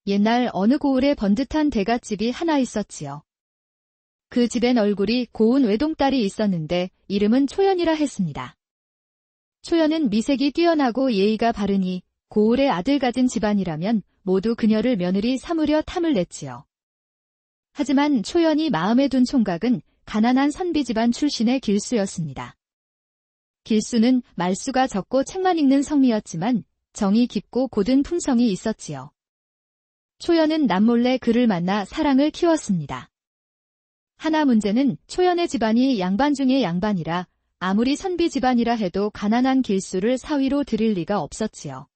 옛날 어느 고을에 번듯한 대갓집이 하나 있었지요. 그 집엔 얼굴이 고운 외동딸이 있었는데 이름은 초연이라 했습니다. 초연은 미색이 뛰어나고 예의가 바르니 고을의 아들 가진 집안이라면 모두 그녀를 며느리 삼으려 탐을 냈지요. 하지만 초연이 마음에 둔 총각은 가난한 선비 집안 출신의 길수였습니다. 길수는 말수가 적고 책만 읽는 성미였지만 정이 깊고 고든 품성이 있었지요. 초연은 남몰래 그를 만나 사랑을 키웠습니다. 하나 문제는 초연의 집안이 양반 중의 양반이라 아무리 선비 집안이라 해도 가난한 길수를 사위로 들일 리가 없었지요.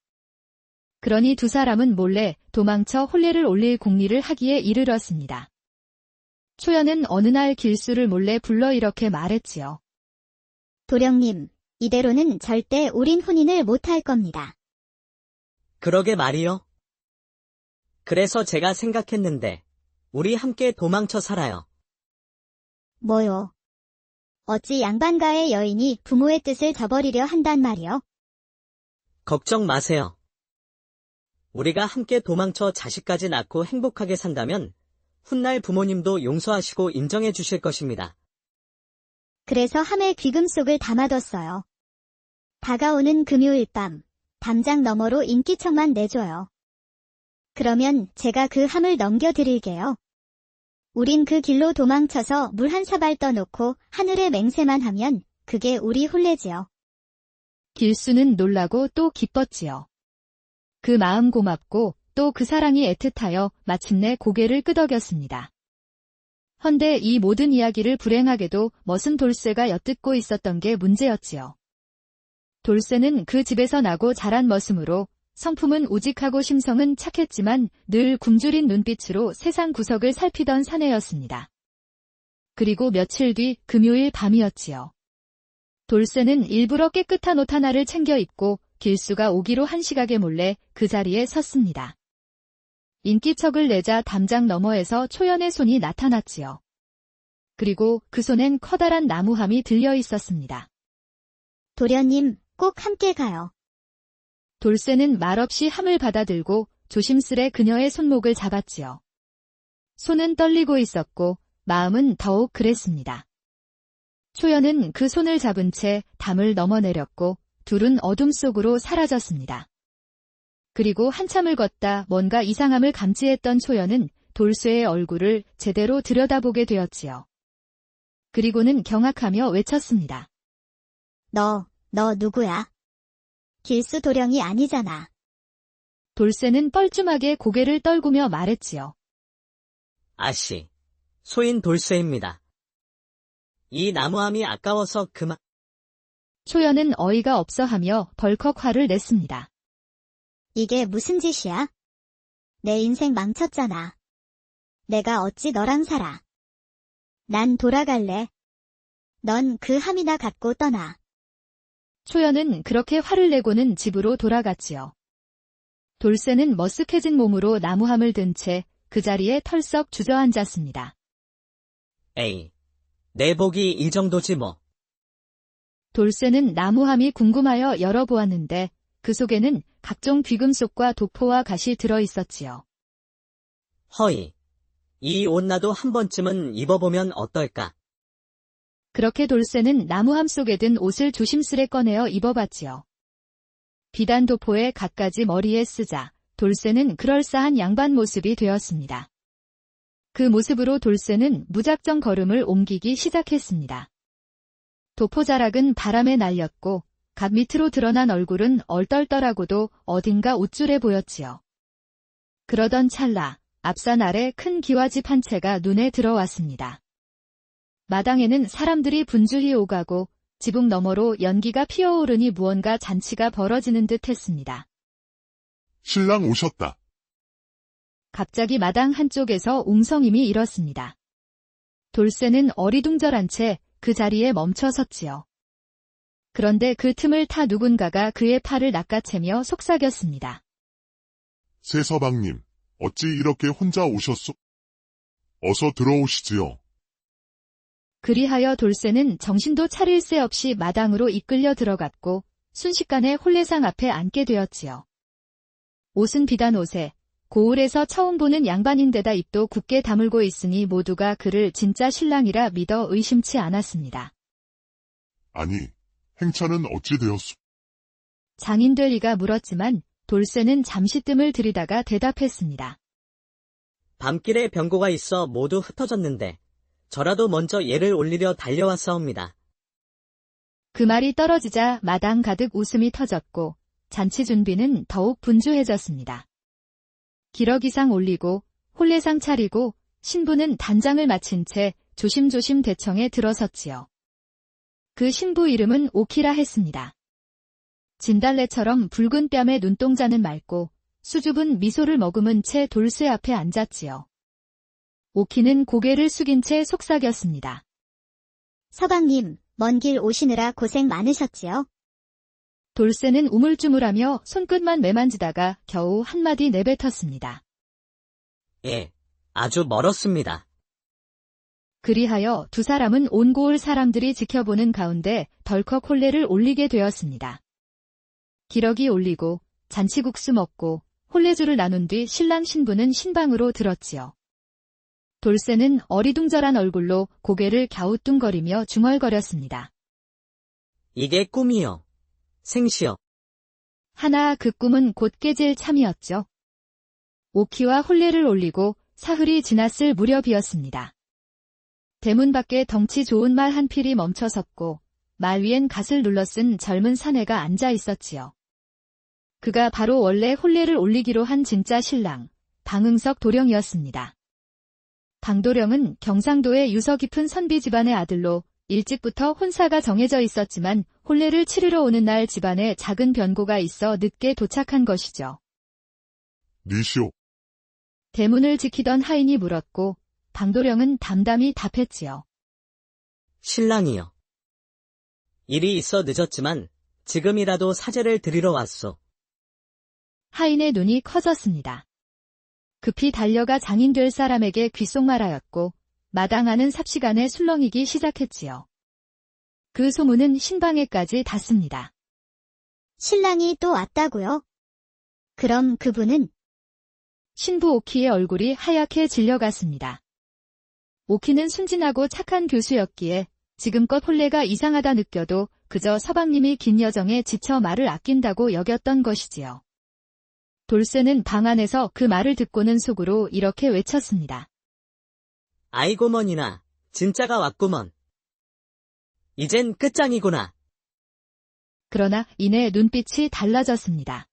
그러니 두 사람은 몰래 도망쳐 혼례를 올릴 공리를 하기에 이르렀습니다. 초연은 어느 날 길수를 몰래 불러 이렇게 말했지요. 도령님, 이대로는 절대 우린 혼인을 못할 겁니다. 그러게 말이요. 그래서 제가 생각했는데 우리 함께 도망쳐 살아요. 뭐요? 어찌 양반가의 여인이 부모의 뜻을 저버리려 한단 말이요? 걱정 마세요. 우리가 함께 도망쳐 자식까지 낳고 행복하게 산다면 훗날 부모님도 용서하시고 인정해 주실 것입니다. 그래서 함에 귀금 속을 담아뒀어요. 다가오는 금요일 밤, 담장 너머로 인기척만 내줘요. 그러면 제가 그 함을 넘겨드릴게요. 우린 그 길로 도망쳐서 물 한 사발 떠놓고 하늘에 맹세만 하면 그게 우리 혼례지요. 길수는 놀라고 또 기뻤지요. 그 마음 고맙고 또 그 사랑이 애틋하여 마침내 고개를 끄덕였습니다. 헌데 이 모든 이야기를 불행하게도 머슴 돌쇠가 엿듣고 있었던 게 문제였지요. 돌쇠는 그 집에서 나고 자란 머슴으로 성품은 우직하고 심성은 착했지만 늘 굶주린 눈빛으로 세상 구석을 살피던 사내였습니다. 그리고 며칠 뒤 금요일 밤이었지요. 돌쇠는 일부러 깨끗한 옷 하나를 챙겨 입고 길수가 오기로 한 시각에 몰래 그 자리에 섰습니다. 인기척을 내자 담장 너머에서 초연의 손이 나타났지요. 그리고 그 손엔 커다란 나무함이 들려 있었습니다. 도련님, 꼭 함께 가요. 돌쇠는 말없이 함을 받아들고 조심스레 그녀의 손목을 잡았지요. 손은 떨리고 있었고 마음은 더욱 그랬습니다. 초연은 그 손을 잡은 채 담을 넘어내렸고 둘은 어둠 속으로 사라졌습니다. 그리고 한참을 걷다 뭔가 이상함을 감지했던 초연은 돌쇠의 얼굴을 제대로 들여다보게 되었지요. 그리고는 경악하며 외쳤습니다. 너 누구야? 길수 도령이 아니잖아. 돌쇠는 뻘쭘하게 고개를 떨구며 말했지요. 아씨, 소인 돌쇠입니다. 이 나무함이 아까워서 그만. 초연은 어이가 없어하며 벌컥 화를 냈습니다. 이게 무슨 짓이야? 내 인생 망쳤잖아. 내가 어찌 너랑 살아. 난 돌아갈래. 넌 그 함이나 갖고 떠나. 초연은 그렇게 화를 내고는 집으로 돌아갔지요. 돌쇠는 머쓱해진 몸으로 나무함을 든 채 그 자리에 털썩 주저앉았습니다. 에이, 내 복이 이 정도지 뭐. 돌쇠는 나무함이 궁금하여 열어보았는데 그 속에는 각종 귀금속과 도포와 갓이 들어있었지요. 허이, 이 옷 나도 한 번쯤은 입어보면 어떨까? 그렇게 돌쇠는 나무함 속에 든 옷을 조심스레 꺼내어 입어봤지요. 비단 도포에 갖가지 머리에 쓰자 돌쇠는 그럴싸한 양반 모습이 되었습니다. 그 모습으로 돌쇠는 무작정 걸음을 옮기기 시작했습니다. 도포자락은 바람에 날렸고 갓 밑으로 드러난 얼굴은 얼떨떨하고도 어딘가 우쭐해 보였지요. 그러던 찰나 앞산 아래 큰 기와집 한 채가 눈에 들어왔습니다. 마당에는 사람들이 분주히 오가고 지붕 너머로 연기가 피어오르니 무언가 잔치가 벌어지는 듯 했습니다. 신랑 오셨다. 갑자기 마당 한쪽에서 웅성임이 일었습니다. 돌쇠는 어리둥절한 채 그 자리에 멈춰 섰지요. 그런데 그 틈을 타 누군가가 그의 팔을 낚아채며 속삭였습니다. 세서방님, 어찌 이렇게 혼자 오셨소? 어서 들어오시지요. 그리하여 돌쇠는 정신도 차릴 새 없이 마당으로 이끌려 들어갔고 순식간에 혼례상 앞에 앉게 되었지요. 옷은 비단 옷에 고을에서 처음 보는 양반인데다 입도 굳게 다물고 있으니 모두가 그를 진짜 신랑이라 믿어 의심치 않았습니다. 아니, 행차는 어찌 되었소? 장인 될 이가 물었지만 돌쇠는 잠시 뜸을 들이다가 대답했습니다. 밤길에 병고가 있어 모두 흩어졌는데 저라도 먼저 얘를 올리려 달려왔사옵니다. 그 말이 떨어지자 마당 가득 웃음이 터졌고 잔치 준비는 더욱 분주해졌습니다. 기러기상 올리고 혼례상 차리고 신부는 단장을 마친 채 조심조심 대청에 들어섰지요. 그 신부 이름은 오키라 했습니다. 진달래처럼 붉은 뺨에 눈동자는 맑고 수줍은 미소를 머금은 채 돌쇠 앞에 앉았지요. 오키는 고개를 숙인 채 속삭였습니다. 서방님, 먼 길 오시느라 고생 많으셨지요? 돌쇠는 우물쭈물하며 손끝만 매만지다가 겨우 한마디 내뱉었습니다. 예, 아주 멀었습니다. 그리하여 두 사람은 온 고을 사람들이 지켜보는 가운데 덜컥 혼례를 올리게 되었습니다. 기러기 올리고 잔치국수 먹고 혼례주를 나눈 뒤 신랑 신부는 신방으로 들었지요. 돌쇠는 어리둥절한 얼굴로 고개를 갸우뚱거리며 중얼거렸습니다. 이게 꿈이요. 생시요. 하나 그 꿈은 곧 깨질 참이었죠. 오키와 혼례를 올리고 사흘이 지났을 무렵이었습니다. 대문 밖에 덩치 좋은 말 한 필이 멈춰섰고 말 위엔 갓을 눌러쓴 젊은 사내가 앉아 있었지요. 그가 바로 원래 혼례를 올리기로 한 진짜 신랑, 방응석 도령이었습니다. 방도령은 경상도의 유서 깊은 선비 집안의 아들로 일찍부터 혼사가 정해져 있었지만 혼례를 치르러 오는 날 집안에 작은 변고가 있어 늦게 도착한 것이죠. 니시오. 대문을 지키던 하인이 물었고 방도령은 담담히 답했지요. 신랑이요. 일이 있어 늦었지만 지금이라도 사죄를 드리러 왔소. 하인의 눈이 커졌습니다. 급히 달려가 장인 될 사람에게 귓속말하였고 마당 안은 삽시간에 술렁이기 시작했지요. 그 소문은 신방에까지 닿습니다. 신랑이 또 왔다고요? 그럼 그분은? 신부 오키의 얼굴이 하얗게 질려갔습니다. 오키는 순진하고 착한 교수였기에 지금껏 혼례가 이상하다 느껴도 그저 서방님이 긴 여정에 지쳐 말을 아낀다고 여겼던 것이지요. 돌쇠는 방 안에서 그 말을 듣고는 속으로 이렇게 외쳤습니다. 아이고머니나 진짜가 왔구먼. 이젠 끝장이구나. 그러나 이내 눈빛이 달라졌습니다.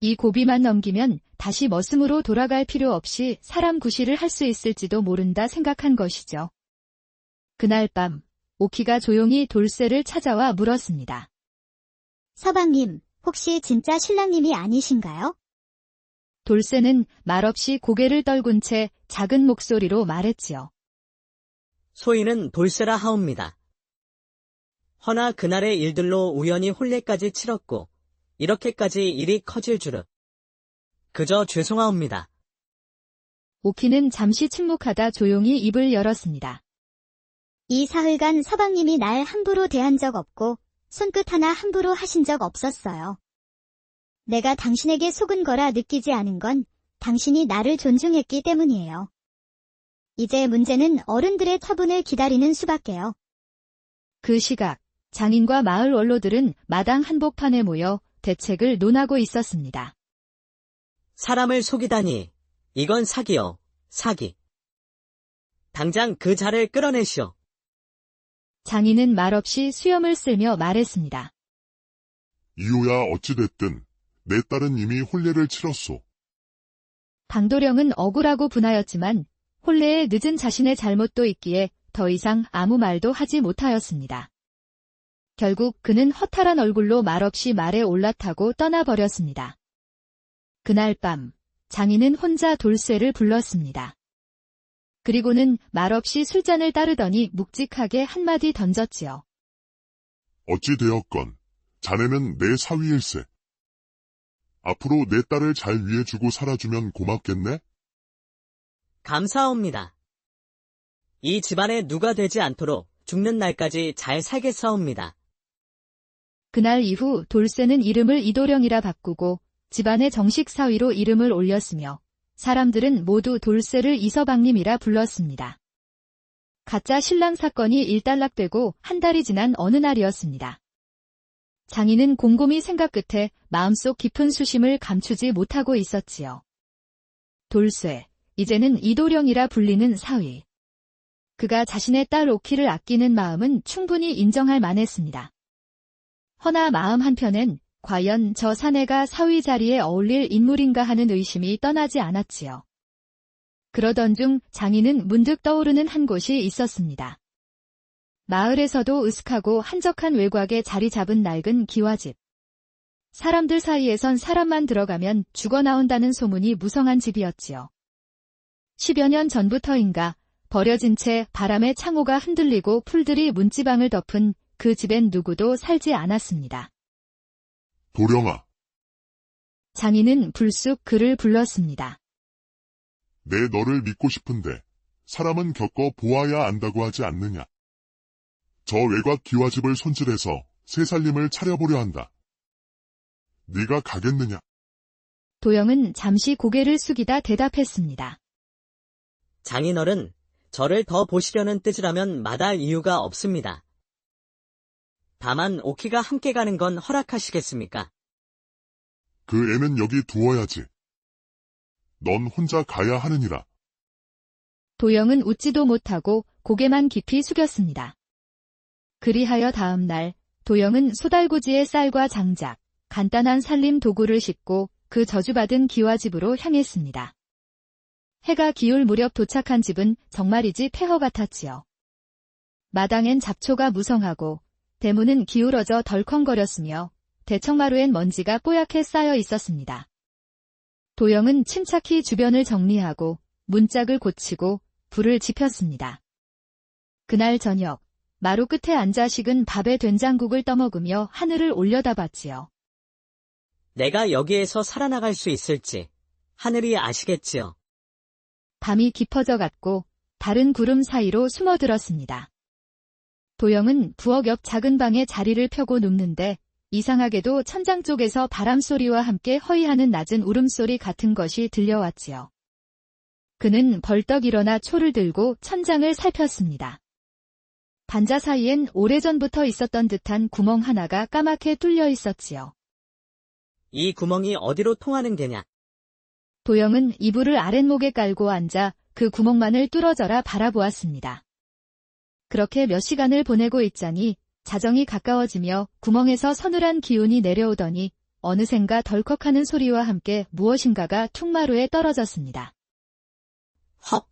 이 고비만 넘기면 다시 머슴으로 돌아갈 필요 없이 사람 구실을 할 수 있을지도 모른다 생각한 것이죠. 그날 밤 오키가 조용히 돌쇠를 찾아와 물었습니다. 서방님, 혹시 진짜 신랑님이 아니신가요? 돌쇠는 말없이 고개를 떨군 채 작은 목소리로 말했지요. 소인은 돌쇠라 하옵니다. 허나 그날의 일들로 우연히 혼례까지 치렀고 이렇게까지 일이 커질 줄은 그저 죄송하옵니다. 오키는 잠시 침묵하다 조용히 입을 열었습니다. 이 사흘간 서방님이 날 함부로 대한 적 없고 손끝 하나 함부로 하신 적 없었어요. 내가 당신에게 속은 거라 느끼지 않은 건 당신이 나를 존중했기 때문이에요. 이제 문제는 어른들의 처분을 기다리는 수밖에요. 그 시각 장인과 마을 원로들은 마당 한복판에 모여 대책을 논하고 있었습니다. 사람을 속이다니 이건 사기요, 사기. 당장 그 자를 끌어내시오. 장인은 말없이 수염을 쓸며 말했습니다. 이유야 어찌됐든 내 딸은 이미 혼례를 치렀소. 방도령은 억울하고 분하였지만 혼례에 늦은 자신의 잘못도 있기에 더 이상 아무 말도 하지 못하였습니다. 결국 그는 허탈한 얼굴로 말없이 말에 올라타고 떠나버렸습니다. 그날 밤 장인은 혼자 돌쇠를 불렀습니다. 그리고는 말없이 술잔을 따르더니 묵직하게 한마디 던졌지요. 어찌 되었건 자네는 내 사위일세. 앞으로 내 딸을 잘 위해주고 살아주면 고맙겠네? 감사합니다. 이 집안에 누가 되지 않도록 죽는 날까지 잘 살겠사옵니다. 그날 이후 돌쇠는 이름을 이도령이라 바꾸고 집안의 정식 사위로 이름을 올렸으며 사람들은 모두 돌쇠를 이서방님이라 불렀습니다. 가짜 신랑 사건이 일단락되고 한 달이 지난 어느 날이었습니다. 장인은 곰곰이 생각 끝에 마음속 깊은 수심을 감추지 못하고 있었지요. 돌쇠, 이제는 이도령이라 불리는 사위. 그가 자신의 딸 오키를 아끼는 마음은 충분히 인정할 만했습니다. 허나 마음 한편엔 과연 저 사내가 사위 자리에 어울릴 인물인가 하는 의심이 떠나지 않았지요. 그러던 중 장인은 문득 떠오르는 한 곳이 있었습니다. 마을에서도 으슥하고 한적한 외곽에 자리 잡은 낡은 기와집. 사람들 사이에선 사람만 들어가면 죽어나온다는 소문이 무성한 집이었지요. 10여 년 전부터인가 버려진 채 바람에 창호가 흔들리고 풀들이 문지방을 덮은 그 집엔 누구도 살지 않았습니다. 도령아, 장인은 불쑥 그를 불렀습니다. 내 너를 믿고 싶은데 사람은 겪어 보아야 안다고 하지 않느냐. 저 외곽 기와집을 손질해서 새 살림을 차려보려 한다. 네가 가겠느냐? 도영은 잠시 고개를 숙이다 대답했습니다. 장인어른, 저를 더 보시려는 뜻이라면 마다할 이유가 없습니다. 다만 오키가 함께 가는 건 허락하시겠습니까? 그 애는 여기 두어야지. 넌 혼자 가야 하느니라. 도영은 웃지도 못하고 고개만 깊이 숙였습니다. 그리하여 다음 날 도영은 소달구지에 쌀과 장작, 간단한 살림 도구를 싣고 그 저주받은 기와집으로 향했습니다. 해가 기울 무렵 도착한 집은 정말이지 폐허 같았지요. 마당엔 잡초가 무성하고 대문은 기울어져 덜컹거렸으며 대청마루엔 먼지가 뽀얗게 쌓여 있었습니다. 도영은 침착히 주변을 정리하고 문짝을 고치고 불을 지폈습니다. 그날 저녁 마루 끝에 앉아 식은 밥에 된장국을 떠먹으며 하늘을 올려다봤지요. 내가 여기에서 살아나갈 수 있을지 하늘이 아시겠지요. 밤이 깊어져 갔고 다른 구름 사이로 숨어들었습니다. 도영은 부엌 옆 작은 방에 자리를 펴고 눕는데 이상하게도 천장 쪽에서 바람소리와 함께 허이하는 낮은 울음소리 같은 것이 들려왔지요. 그는 벌떡 일어나 초를 들고 천장을 살폈습니다. 반자 사이엔 오래전부터 있었던 듯한 구멍 하나가 까맣게 뚫려 있었지요. 이 구멍이 어디로 통하는 게냐? 도영은 이불을 아랫목에 깔고 앉아 그 구멍만을 뚫어져라 바라보았습니다. 그렇게 몇 시간을 보내고 있자니 자정이 가까워지며 구멍에서 서늘한 기운이 내려오더니 어느샌가 덜컥하는 소리와 함께 무엇인가가 퉁마루에 떨어졌습니다. 헉!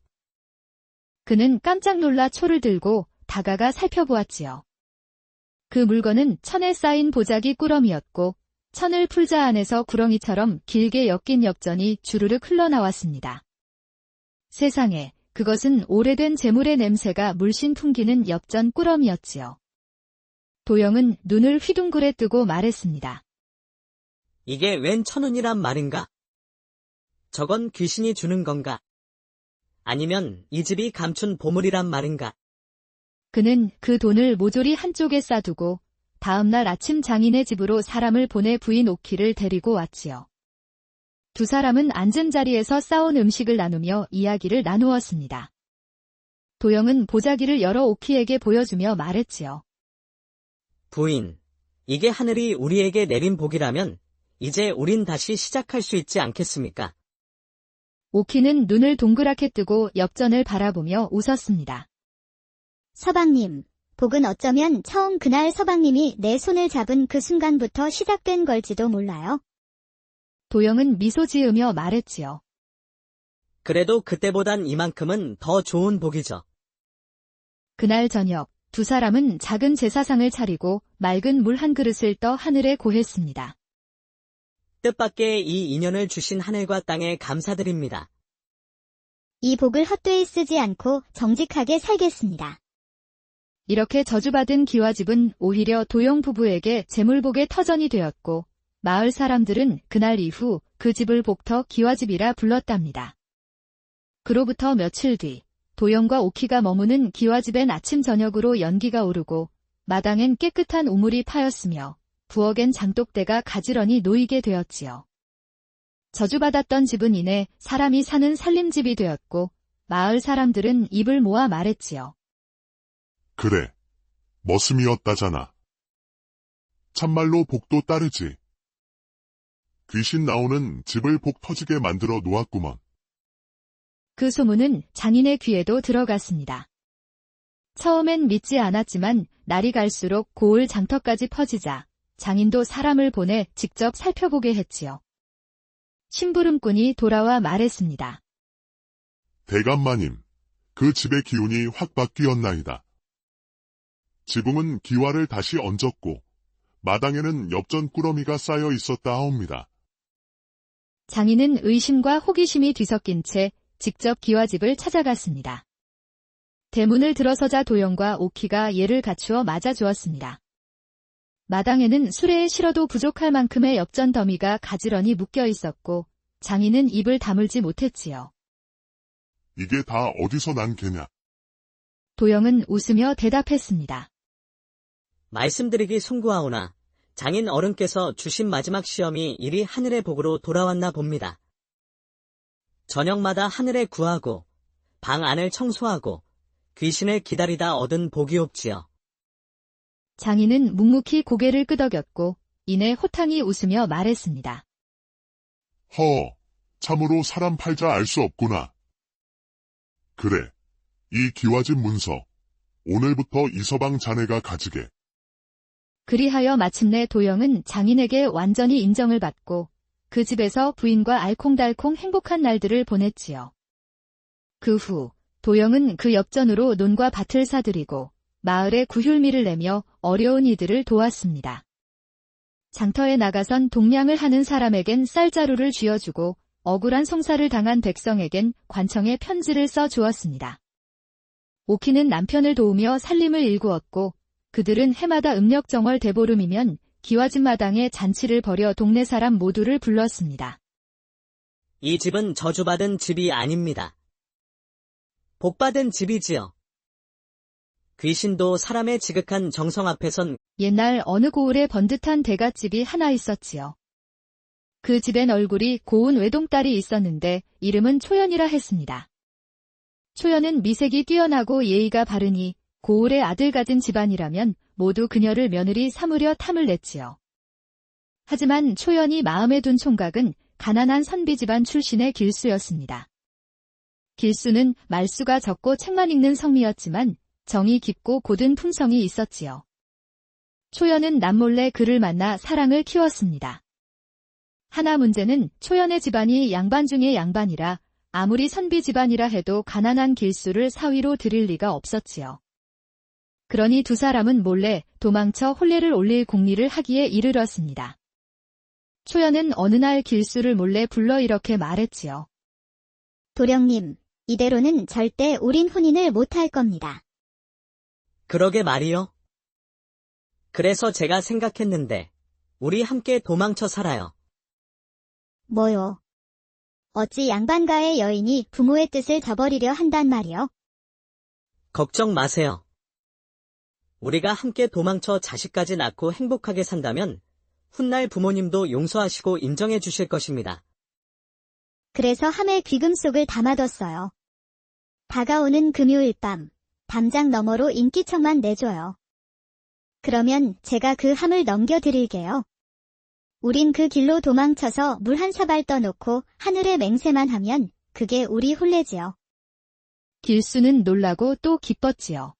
그는 깜짝 놀라 초를 들고 다가가 살펴보았지요. 그 물건은 천에 쌓인 보자기 꾸러미였고 천을 풀자 안에서 구렁이처럼 길게 엮인 엽전이 주르륵 흘러나왔습니다. 세상에, 그것은 오래된 재물의 냄새가 물씬 풍기는 엽전 꾸러미였지요. 도영은 눈을 휘둥그레 뜨고 말했습니다. 이게 웬 천운이란 말인가? 저건 귀신이 주는 건가? 아니면 이 집이 감춘 보물이란 말인가? 그는 그 돈을 모조리 한쪽에 싸두고 다음날 아침 장인의 집으로 사람을 보내 부인 오키를 데리고 왔지요. 두 사람은 앉은 자리에서 싸온 음식을 나누며 이야기를 나누었습니다. 도영은 보자기를 열어 오키에게 보여주며 말했지요. 부인, 이게 하늘이 우리에게 내린 복이라면 이제 우린 다시 시작할 수 있지 않겠습니까? 오키는 눈을 동그랗게 뜨고 엽전을 바라보며 웃었습니다. 서방님, 복은 어쩌면 처음 그날 서방님이 내 손을 잡은 그 순간부터 시작된 걸지도 몰라요. 도영은 미소 지으며 말했지요. 그래도 그때보단 이만큼은 더 좋은 복이죠. 그날 저녁 두 사람은 작은 제사상을 차리고 맑은 물 한 그릇을 떠 하늘에 고했습니다. 뜻밖의 이 인연을 주신 하늘과 땅에 감사드립니다. 이 복을 헛되이 쓰지 않고 정직하게 살겠습니다. 이렇게 저주받은 기와집은 오히려 도영 부부에게 재물복의 터전이 되었고 마을 사람들은 그날 이후 그 집을 복터 기와집이라 불렀답니다. 그로부터 며칠 뒤 도영과 오키가 머무는 기와집엔 아침 저녁으로 연기가 오르고 마당엔 깨끗한 우물이 파였으며 부엌엔 장독대가 가지런히 놓이게 되었지요. 저주받았던 집은 이내 사람이 사는 살림집이 되었고 마을 사람들은 입을 모아 말했지요. 그래, 머슴이었다잖아. 참말로 복도 따르지. 귀신 나오는 집을 복 터지게 만들어 놓았구먼. 그 소문은 장인의 귀에도 들어갔습니다. 처음엔 믿지 않았지만 날이 갈수록 고을 장터까지 퍼지자 장인도 사람을 보내 직접 살펴보게 했지요. 심부름꾼이 돌아와 말했습니다. 대감마님, 그 집의 기운이 확 바뀌었나이다. 지붕은 기와를 다시 얹었고 마당에는 엽전 꾸러미가 쌓여 있었다 하옵니다. 장인은 의심과 호기심이 뒤섞인 채 직접 기와집을 찾아갔습니다. 대문을 들어서자 도영과 오키가 예를 갖추어 맞아주었습니다. 마당에는 수레에 실어도 부족할 만큼의 엽전 더미가 가지런히 묶여 있었고 장인은 입을 다물지 못했지요. 이게 다 어디서 난 개냐? 도영은 웃으며 대답했습니다. 말씀드리기 송구하오나 장인 어른께서 주신 마지막 시험이 이리 하늘의 복으로 돌아왔나 봅니다. 저녁마다 하늘에 구하고 방 안을 청소하고 귀신을 기다리다 얻은 복이옵지요. 장인은 묵묵히 고개를 끄덕였고 이내 호탕히 웃으며 말했습니다. 참으로 사람 팔자 알 수 없구나. 그래, 이 기와집 문서, 오늘부터 이서방 자네가 가지게. 그리하여 마침내 도영은 장인에게 완전히 인정을 받고 그 집에서 부인과 알콩달콩 행복한 날들을 보냈지요. 그 후 도영은 그 엽전으로 논과 밭을 사들이고 마을에 구휼미를 내며 어려운 이들을 도왔습니다. 장터에 나가선 동량을 하는 사람에겐 쌀자루를 쥐어주고 억울한 송사를 당한 백성에겐 관청에 편지를 써 주었습니다. 오키는 남편을 도우며 살림을 일구었고 그들은 해마다 음력정월 대보름이면 기와집 마당에 잔치를 벌여 동네 사람 모두를 불렀습니다. 이 집은 저주받은 집이 아닙니다. 복받은 집이지요. 귀신도 사람의 지극한 정성 앞에선 옛날 어느 고을에 번듯한 대갓집이 하나 있었지요. 그 집엔 얼굴이 고운 외동딸이 있었는데 이름은 초연이라 했습니다. 초연은 미색이 뛰어나고 예의가 바르니 고을의 아들 가진 집안이라면 모두 그녀를 며느리 삼으려 탐을 냈지요. 하지만 초연이 마음에 둔 총각은 가난한 선비 집안 출신의 길수였습니다. 길수는 말수가 적고 책만 읽는 성미였지만 정이 깊고 고든 품성이 있었지요. 초연은 남몰래 그를 만나 사랑을 키웠습니다. 하나 문제는 초연의 집안이 양반 중의 양반이라 아무리 선비 집안이라 해도 가난한 길수를 사위로 들일 리가 없었지요. 그러니 두 사람은 몰래 도망쳐 혼례를 올릴 공리를 하기에 이르렀습니다. 초연은 어느 날 길수를 몰래 불러 이렇게 말했지요. 도령님, 이대로는 절대 우린 혼인을 못할 겁니다. 그러게 말이요. 그래서 제가 생각했는데 우리 함께 도망쳐 살아요. 뭐요? 어찌 양반가의 여인이 부모의 뜻을 저버리려 한단 말이요? 걱정 마세요. 우리가 함께 도망쳐 자식까지 낳고 행복하게 산다면 훗날 부모님도 용서하시고 인정해 주실 것입니다. 그래서 함에 귀금속을 담아뒀어요. 다가오는 금요일 밤, 담장 너머로 인기척만 내줘요. 그러면 제가 그 함을 넘겨드릴게요. 우린 그 길로 도망쳐서 물 한 사발 떠놓고 하늘에 맹세만 하면 그게 우리 혼례지요. 길수는 놀라고 또 기뻤지요.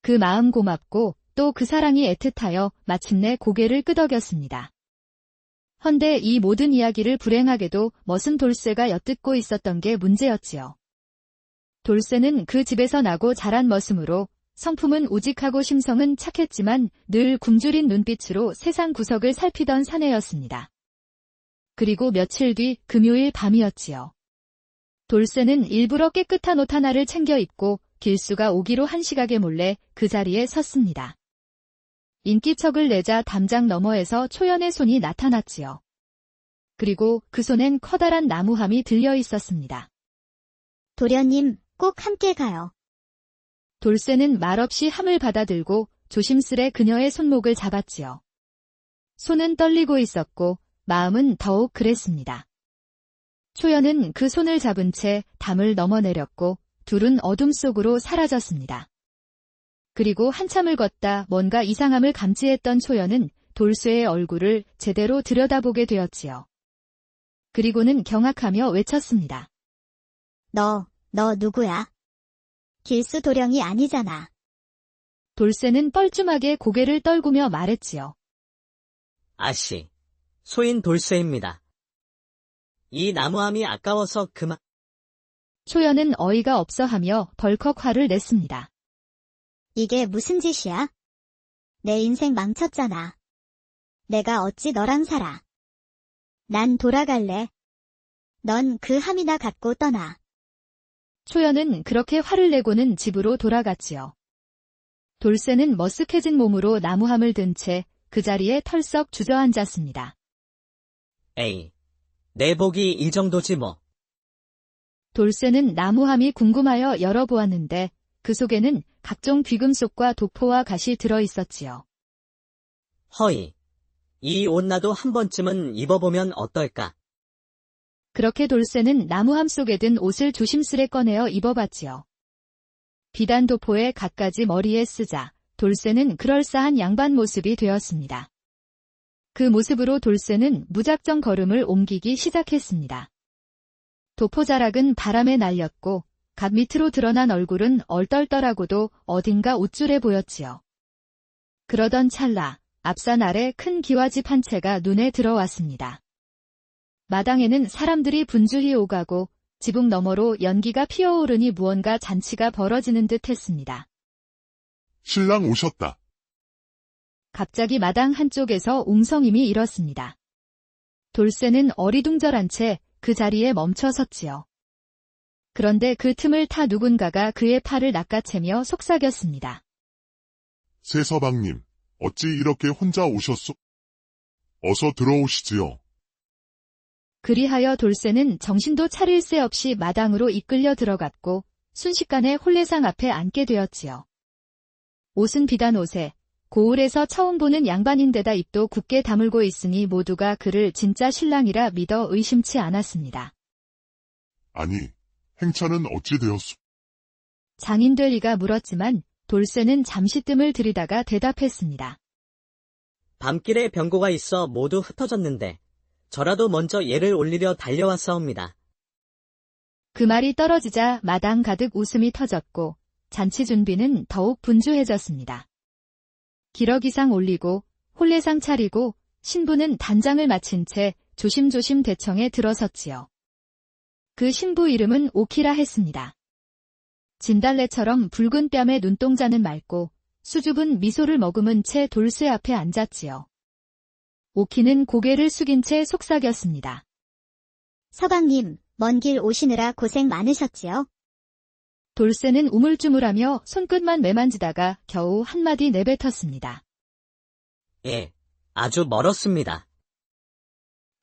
그 마음 고맙고 또 그 사랑이 애틋하여 마침내 고개를 끄덕였습니다. 헌데 이 모든 이야기를 불행하게도 머슴 돌쇠가 엿듣고 있었던 게 문제였지요. 돌쇠는 그 집에서 나고 자란 머슴으로 성품은 우직하고 심성은 착했지만 늘 굶주린 눈빛으로 세상 구석을 살피던 사내였습니다. 그리고 며칠 뒤 금요일 밤이었지요. 돌쇠는 일부러 깨끗한 옷 하나를 챙겨 입고 길수가 오기로 한 시각에 몰래 그 자리에 섰습니다. 인기척을 내자 담장 너머에서 초연의 손이 나타났지요. 그리고 그 손엔 커다란 나무함이 들려 있었습니다. 도련님, 꼭 함께 가요. 돌쇠는 말없이 함을 받아들고 조심스레 그녀의 손목을 잡았지요. 손은 떨리고 있었고 마음은 더욱 그랬습니다. 초연은 그 손을 잡은 채 담을 넘어 내렸고 둘은 어둠 속으로 사라졌습니다. 그리고 한참을 걷다 뭔가 이상함을 감지했던 초연은 돌쇠의 얼굴을 제대로 들여다보게 되었지요. 그리고는 경악하며 외쳤습니다. 너 누구야? 길수 도령이 아니잖아. 돌쇠는 뻘쭘하게 고개를 떨구며 말했지요. 아씨, 소인 돌쇠입니다. 이 나무함이 아까워서 그만. 초연은 어이가 없어하며 벌컥 화를 냈습니다. 이게 무슨 짓이야? 내 인생 망쳤잖아. 내가 어찌 너랑 살아. 난 돌아갈래. 넌 그 함이나 갖고 떠나. 초연은 그렇게 화를 내고는 집으로 돌아갔지요. 돌쇠는 머쓱해진 몸으로 나무함을 든 채 그 자리에 털썩 주저앉았습니다. 에이, 내 복이 이 정도지 뭐. 돌쇠는 나무함이 궁금하여 열어보았는데 그 속에는 각종 귀금속과 도포와 갓이 들어있었지요. 허이, 이 옷 나도 한 번쯤은 입어보면 어떨까? 그렇게 돌쇠는 나무함 속에 든 옷을 조심스레 꺼내어 입어봤지요. 비단 도포에 갖가지 머리에 쓰자 돌쇠는 그럴싸한 양반 모습이 되었습니다. 그 모습으로 돌쇠는 무작정 걸음을 옮기기 시작했습니다. 도포자락은 바람에 날렸고 갓 밑으로 드러난 얼굴은 얼떨떨하고도 어딘가 우쭐해 보였지요. 그러던 찰나 앞산 아래 큰 기와집 한 채가 눈에 들어왔습니다. 마당에는 사람들이 분주히 오가고 지붕 너머로 연기가 피어오르니 무언가 잔치가 벌어지는 듯 했습니다. 신랑 오셨다. 갑자기 마당 한쪽에서 웅성임이 일었습니다. 돌쇠는 어리둥절한 채 그 자리에 멈춰 섰지요. 그런데 그 틈을 타 누군가가 그의 팔을 낚아채며 속삭였습니다. 세서방님, 어찌 이렇게 혼자 오셨소? 어서 들어오시지요. 그리하여 돌쇠는 정신도 차릴 새 없이 마당으로 이끌려 들어갔고 순식간에 홀례상 앞에 앉게 되었지요. 옷은 비단 옷에 고을에서 처음 보는 양반인데다 입도 굳게 다물고 있으니 모두가 그를 진짜 신랑이라 믿어 의심치 않았습니다. 아니, 행차는 어찌 되었소? 장인 될 이가 물었지만 돌쇠는 잠시 뜸을 들이다가 대답했습니다. 밤길에 병고가 있어 모두 흩어졌는데 저라도 먼저 얘를 올리려 달려왔사옵니다. 그 말이 떨어지자 마당 가득 웃음이 터졌고 잔치 준비는 더욱 분주해졌습니다. 기러기상 올리고 홀례상 차리고 신부는 단장을 마친 채 조심조심 대청에 들어섰지요. 그 신부 이름은 오키라 했습니다. 진달래처럼 붉은 뺨에 눈동자는 맑고 수줍은 미소를 머금은 채 돌쇠 앞에 앉았지요. 오키는 고개를 숙인 채 속삭였습니다. 서방님, 먼 길 오시느라 고생 많으셨지요? 돌쇠는 우물쭈물하며 손끝만 매만지다가 겨우 한마디 내뱉었습니다. 예, 아주 멀었습니다.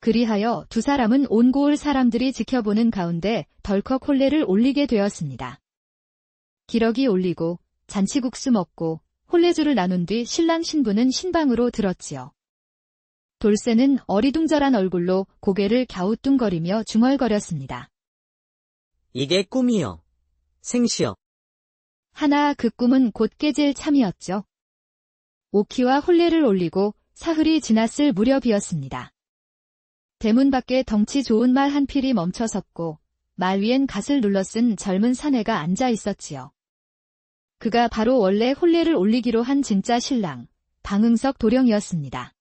그리하여 두 사람은 온 고을 사람들이 지켜보는 가운데 덜컥 홀례를 올리게 되었습니다. 기러기 올리고 잔치국수 먹고 홀례주를 나눈 뒤 신랑 신부는 신방으로 들었지요. 돌쇠는 어리둥절한 얼굴로 고개를 갸우뚱거리며 중얼거렸습니다. 이게 꿈이요. 생시요. 하나 그 꿈은 곧 깨질 참이었죠. 오키와 홀례를 올리고 사흘이 지났을 무렵이었습니다. 대문 밖에 덩치 좋은 말 한 필이 멈춰 섰고 말 위엔 갓을 눌러쓴 젊은 사내가 앉아 있었지요. 그가 바로 원래 홀례를 올리기로 한 진짜 신랑, 방응석 도령이었습니다.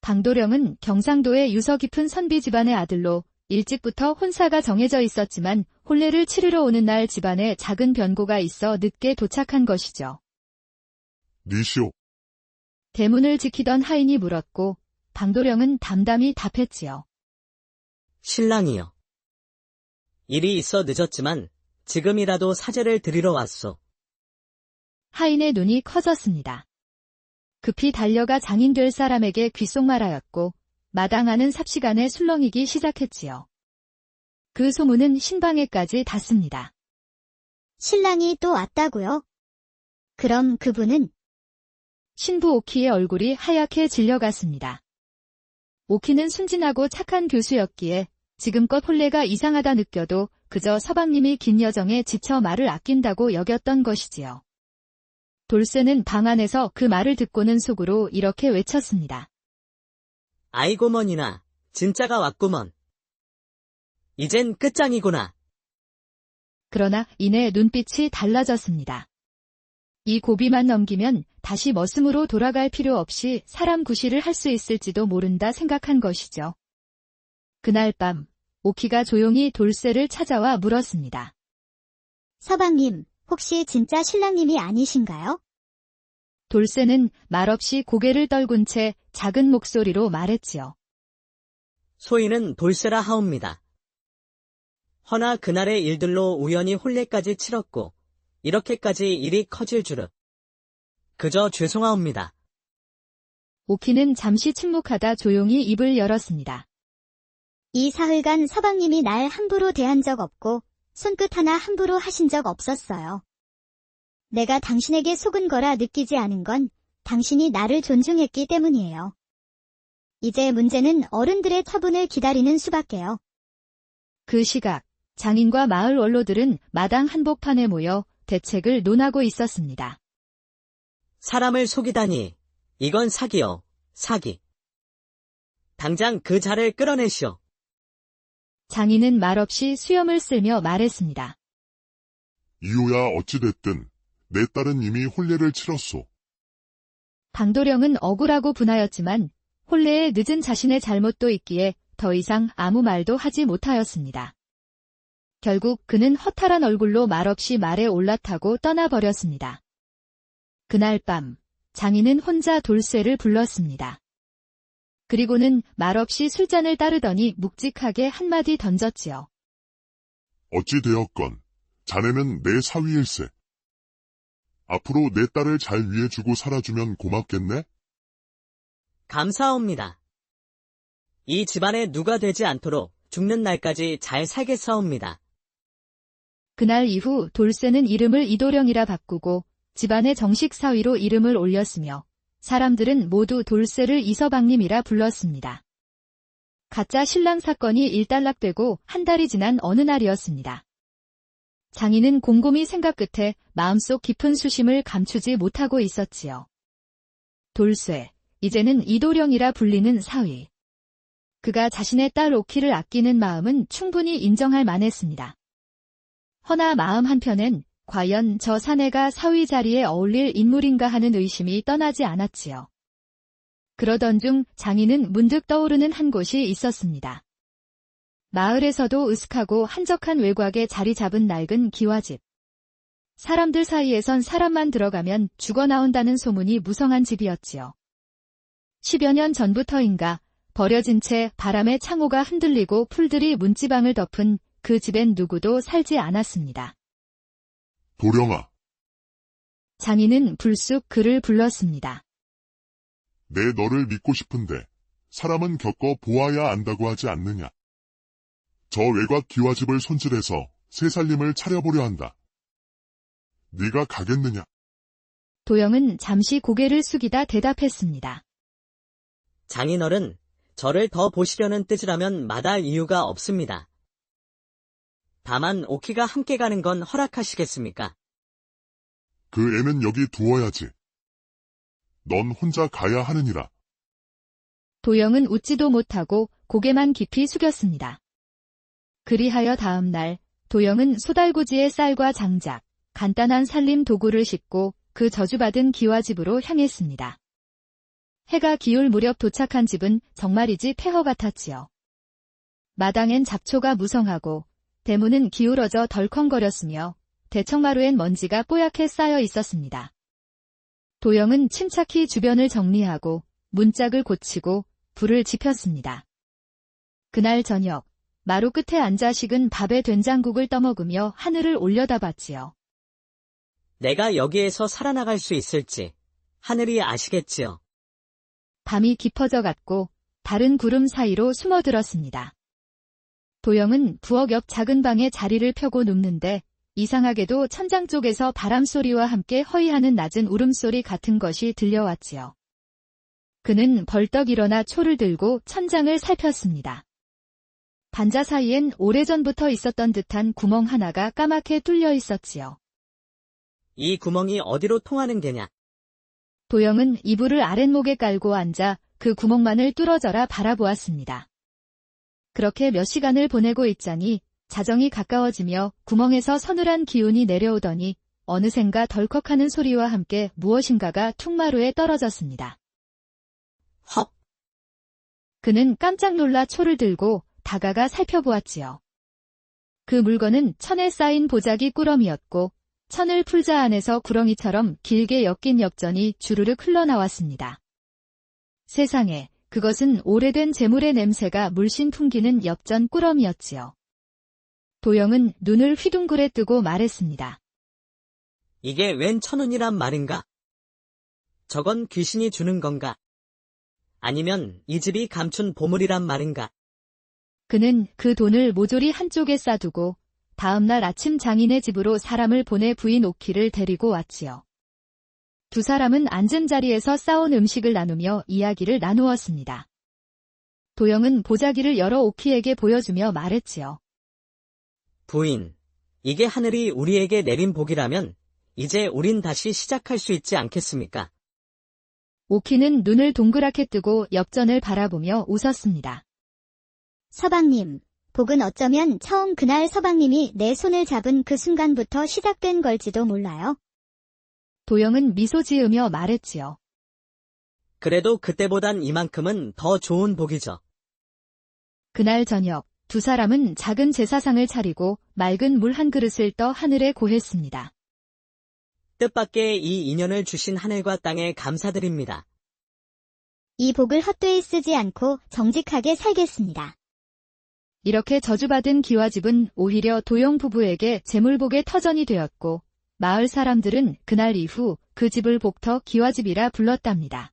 방도령은 경상도의 유서 깊은 선비 집안의 아들로 일찍부터 혼사가 정해져 있었지만 홀례를 치르러 오는 날 집안에 작은 변고가 있어 늦게 도착한 것이죠. 니시오. 대문을 지키던 하인이 물었고 방도령은 담담히 답했지요. 신랑이요. 일이 있어 늦었지만 지금이라도 사죄를 드리러 왔소. 하인의 눈이 커졌습니다. 급히 달려가 장인 될 사람에게 귓속말하였고 마당 안은 삽시간에 술렁이기 시작했지요. 그 소문은 신방에까지 닿습니다. 신랑이 또 왔다고요? 그럼 그분은? 신부 오키의 얼굴이 하얗게 질려갔습니다. 오키는 순진하고 착한 교수였기에 지금껏 혼례가 이상하다 느껴도 그저 서방님이 긴 여정에 지쳐 말을 아낀다고 여겼던 것이지요. 돌쇠는 방 안에서 그 말을 듣고는 속으로 이렇게 외쳤습니다. 아이고 머니나, 진짜가 왔구먼. 이젠 끝장이구나. 그러나 이내 눈빛이 달라졌습니다. 이 고비만 넘기면 다시 머슴으로 돌아갈 필요 없이 사람 구실을 할 수 있을지도 모른다 생각한 것이죠. 그날 밤, 오키가 조용히 돌쇠를 찾아와 물었습니다. 서방님, 혹시 진짜 신랑님이 아니신가요? 돌쇠는 말없이 고개를 떨군 채 작은 목소리로 말했지요. 소인은 돌쇠라 하옵니다. 허나 그날의 일들로 우연히 혼례까지 치렀고 이렇게까지 일이 커질 줄은 그저 죄송하옵니다. 오키는 잠시 침묵하다 조용히 입을 열었습니다. 이 사흘간 서방님이 날 함부로 대한 적 없고 손끝 하나 함부로 하신 적 없었어요. 내가 당신에게 속은 거라 느끼지 않은 건 당신이 나를 존중했기 때문이에요. 이제 문제는 어른들의 처분을 기다리는 수밖에요. 그 시각, 장인과 마을 원로들은 마당 한복판에 모여 대책을 논하고 있었습니다. 사람을 속이다니, 이건 사기요, 사기. 당장 그 자를 끌어내시오. 장인은 말없이 수염을 쓸며 말했습니다. 이유야 어찌됐든 내 딸은 이미 혼례를 치렀소. 방도령은 억울하고 분하였지만 혼례에 늦은 자신의 잘못도 있기에 더 이상 아무 말도 하지 못하였습니다. 결국 그는 허탈한 얼굴로 말없이 말에 올라타고 떠나버렸습니다. 그날 밤, 장인은 혼자 돌쇠를 불렀습니다. 그리고는 말없이 술잔을 따르더니 묵직하게 한마디 던졌지요. 어찌 되었건 자네는 내 사위일세. 앞으로 내 딸을 잘 위해주고 살아주면 고맙겠네? 감사합니다. 이 집안에 누가 되지 않도록 죽는 날까지 잘 살겠사옵니다. 그날 이후 돌쇠는 이름을 이도령이라 바꾸고 집안의 정식 사위로 이름을 올렸으며 사람들은 모두 돌쇠를 이서방님이라 불렀습니다. 가짜 신랑 사건이 일단락되고 한 달이 지난 어느 날이었습니다. 장인은 곰곰이 생각 끝에 마음속 깊은 수심을 감추지 못하고 있었지요. 돌쇠, 이제는 이도령이라 불리는 사위. 그가 자신의 딸 오키를 아끼는 마음은 충분히 인정할 만했습니다. 허나 마음 한편엔 과연 저 사내가 사위 자리에 어울릴 인물인가 하는 의심이 떠나지 않았지요. 그러던 중 장인은 문득 떠오르는 한 곳이 있었습니다. 마을에서도 으슥하고 한적한 외곽에 자리 잡은 낡은 기와집. 사람들 사이에선 사람만 들어가면 죽어나온다는 소문이 무성한 집이었지요. 10여 년 전부터인가 버려진 채 바람에 창호가 흔들리고 풀들이 문지방을 덮은 그 집엔 누구도 살지 않았습니다. 도령아, 장인은 불쑥 그를 불렀습니다. 내 너를 믿고 싶은데 사람은 겪어 보아야 안다고 하지 않느냐. 저 외곽 기와집을 손질해서 새 살림을 차려보려 한다. 네가 가겠느냐? 도영은 잠시 고개를 숙이다 대답했습니다. 장인어른, 저를 더 보시려는 뜻이라면 마다할 이유가 없습니다. 다만 오키가 함께 가는 건 허락하시겠습니까? 그 애는 여기 두어야지. 넌 혼자 가야 하느니라. 도영은 웃지도 못하고 고개만 깊이 숙였습니다. 그리하여 다음 날 도영은 소달구지에 쌀과 장작, 간단한 살림 도구를 싣고 그 저주받은 기와집으로 향했습니다. 해가 기울 무렵 도착한 집은 정말이지 폐허 같았지요. 마당엔 잡초가 무성하고 대문은 기울어져 덜컹거렸으며 대청마루엔 먼지가 뽀얗게 쌓여 있었습니다. 도영은 침착히 주변을 정리하고 문짝을 고치고 불을 지폈습니다. 그날 저녁, 마루 끝에 앉아 식은 밥에 된장국을 떠먹으며 하늘을 올려다봤지요. 내가 여기에서 살아나갈 수 있을지 하늘이 아시겠지요. 밤이 깊어져 갔고 다른 구름 사이로 숨어들었습니다. 도영은 부엌 옆 작은 방에 자리를 펴고 눕는데 이상하게도 천장 쪽에서 바람소리와 함께 허위하는 낮은 울음소리 같은 것이 들려왔지요. 그는 벌떡 일어나 초를 들고 천장을 살폈습니다. 단자 사이엔 오래전부터 있었던 듯한 구멍 하나가 까맣게 뚫려 있었지요. 이 구멍이 어디로 통하는 게냐? 도영은 이불을 아랫목에 깔고 앉아 그 구멍만을 뚫어져라 바라보았습니다. 그렇게 몇 시간을 보내고 있자니 자정이 가까워지며 구멍에서 서늘한 기운이 내려오더니 어느샌가 덜컥하는 소리와 함께 무엇인가가 퉁마루에 떨어졌습니다. 헉! 그는 깜짝 놀라 초를 들고 다가가 살펴보았지요. 그 물건은 천에 쌓인 보자기 꾸러미였고 천을 풀자 안에서 구렁이처럼 길게 엮인 엽전이 주르륵 흘러나왔습니다. 세상에, 그것은 오래된 재물의 냄새가 물씬 풍기는 엽전 꾸러미였지요. 도영은 눈을 휘둥그레 뜨고 말했습니다. 이게 웬 1,000원이란 말인가? 저건 귀신이 주는 건가? 아니면 이 집이 감춘 보물이란 말인가? 그는 그 돈을 모조리 한쪽에 싸두고 다음날 아침 장인의 집으로 사람을 보내 부인 오키를 데리고 왔지요. 두 사람은 앉은 자리에서 싸온 음식을 나누며 이야기를 나누었습니다. 도영은 보자기를 열어 오키에게 보여주며 말했지요. 부인, 이게 하늘이 우리에게 내린 복이라면 이제 우린 다시 시작할 수 있지 않겠습니까? 오키는 눈을 동그랗게 뜨고 엽전을 바라보며 웃었습니다. 서방님, 복은 어쩌면 처음 그날 서방님이 내 손을 잡은 그 순간부터 시작된 걸지도 몰라요. 도영은 미소 지으며 말했지요. 그래도 그때보단 이만큼은 더 좋은 복이죠. 그날 저녁 두 사람은 작은 제사상을 차리고 맑은 물 한 그릇을 떠 하늘에 고했습니다. 뜻밖의 이 인연을 주신 하늘과 땅에 감사드립니다. 이 복을 헛되이 쓰지 않고 정직하게 살겠습니다. 이렇게 저주받은 기와집은 오히려 도영 부부에게 재물복의 터전이 되었고 마을 사람들은 그날 이후 그 집을 복터 기와집이라 불렀답니다.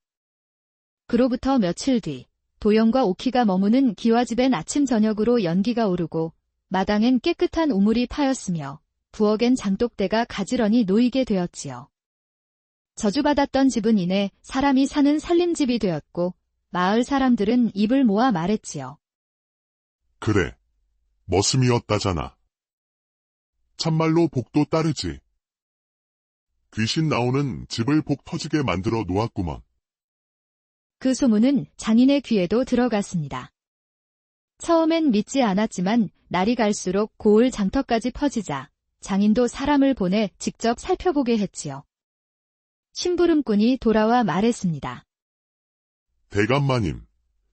그로부터 며칠 뒤 도영과 오키가 머무는 기와집엔 아침 저녁으로 연기가 오르고 마당엔 깨끗한 우물이 파였으며 부엌엔 장독대가 가지런히 놓이게 되었지요. 저주받았던 집은 이내 사람이 사는 살림집이 되었고 마을 사람들은 입을 모아 말했지요. 그래, 머슴이었다잖아. 참말로 복도 따르지. 귀신 나오는 집을 복 터지게 만들어 놓았구먼. 그 소문은 장인의 귀에도 들어갔습니다. 처음엔 믿지 않았지만 날이 갈수록 고을 장터까지 퍼지자 장인도 사람을 보내 직접 살펴보게 했지요. 심부름꾼이 돌아와 말했습니다. 대감마님,